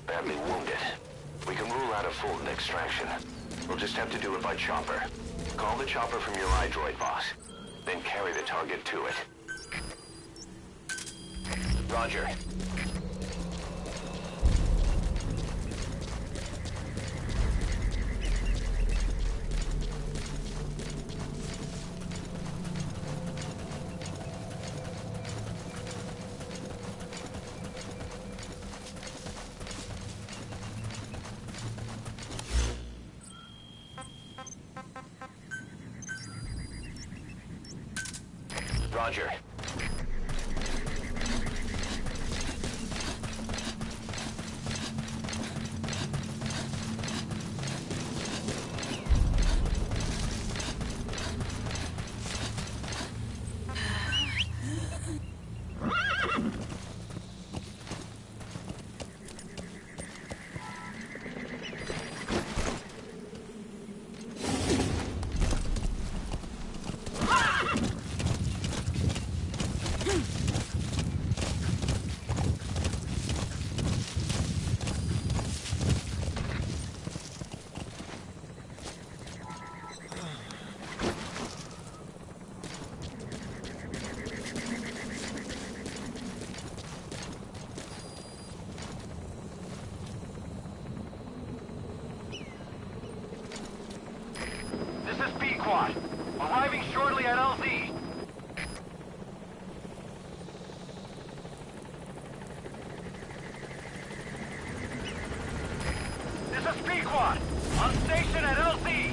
Badly wounded. We can rule out a Fulton extraction. We'll just have to do it by chopper. Call the chopper from your iDroid, boss. Then carry the target to it. Roger. Roger. Arriving shortly at LZ. This is Pequod. On station at LZ.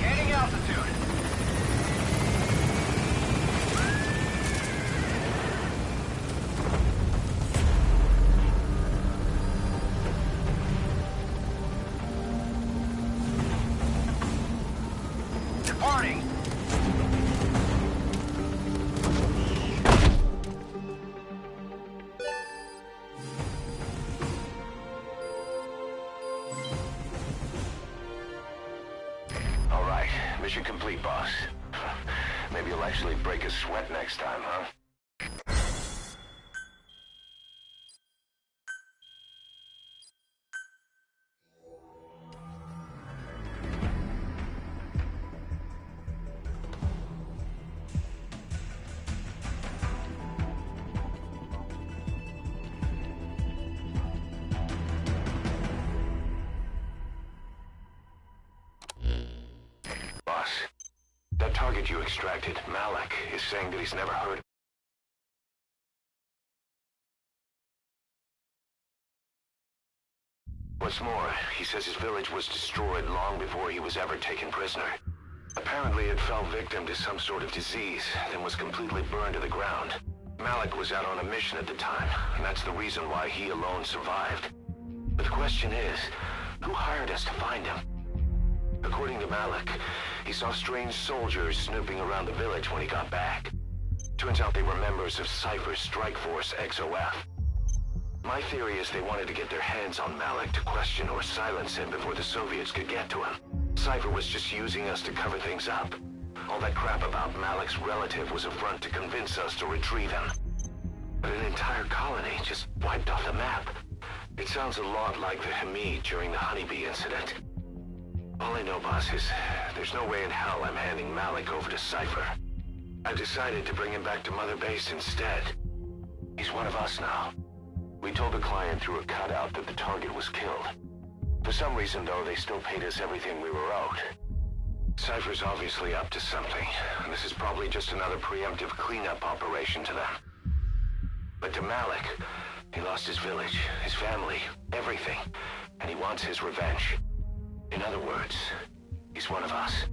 Gaining altitude. Departing. Mission complete, boss. Maybe you'll actually break a sweat next time, huh? target you extracted, Malik, is saying that he's never heard. What's more, he says his village was destroyed long before he was ever taken prisoner. Apparently it fell victim to some sort of disease, then was completely burned to the ground. Malik was out on a mission at the time, and that's the reason why he alone survived. But the question is, who hired us to find him? According to Malik, he saw strange soldiers snooping around the village when he got back. Turns out they were members of Cypher's strike force XOF. My theory is they wanted to get their hands on Malik to question or silence him before the Soviets could get to him. Cypher was just using us to cover things up. All that crap about Malik's relative was a front to convince us to retrieve him. But an entire colony just wiped off the map. It sounds a lot like the Hamid during the Honeybee incident. All I know, boss, is there's no way in hell I'm handing Malik over to Cypher. I've decided to bring him back to Mother Base instead. He's one of us now. We told the client through a cutout that the target was killed. For some reason, though, they still paid us everything we were owed. Cypher's obviously up to something, and this is probably just another preemptive cleanup operation to them. But to Malik, he lost his village, his family, everything, and he wants his revenge. In other words, he's one of us.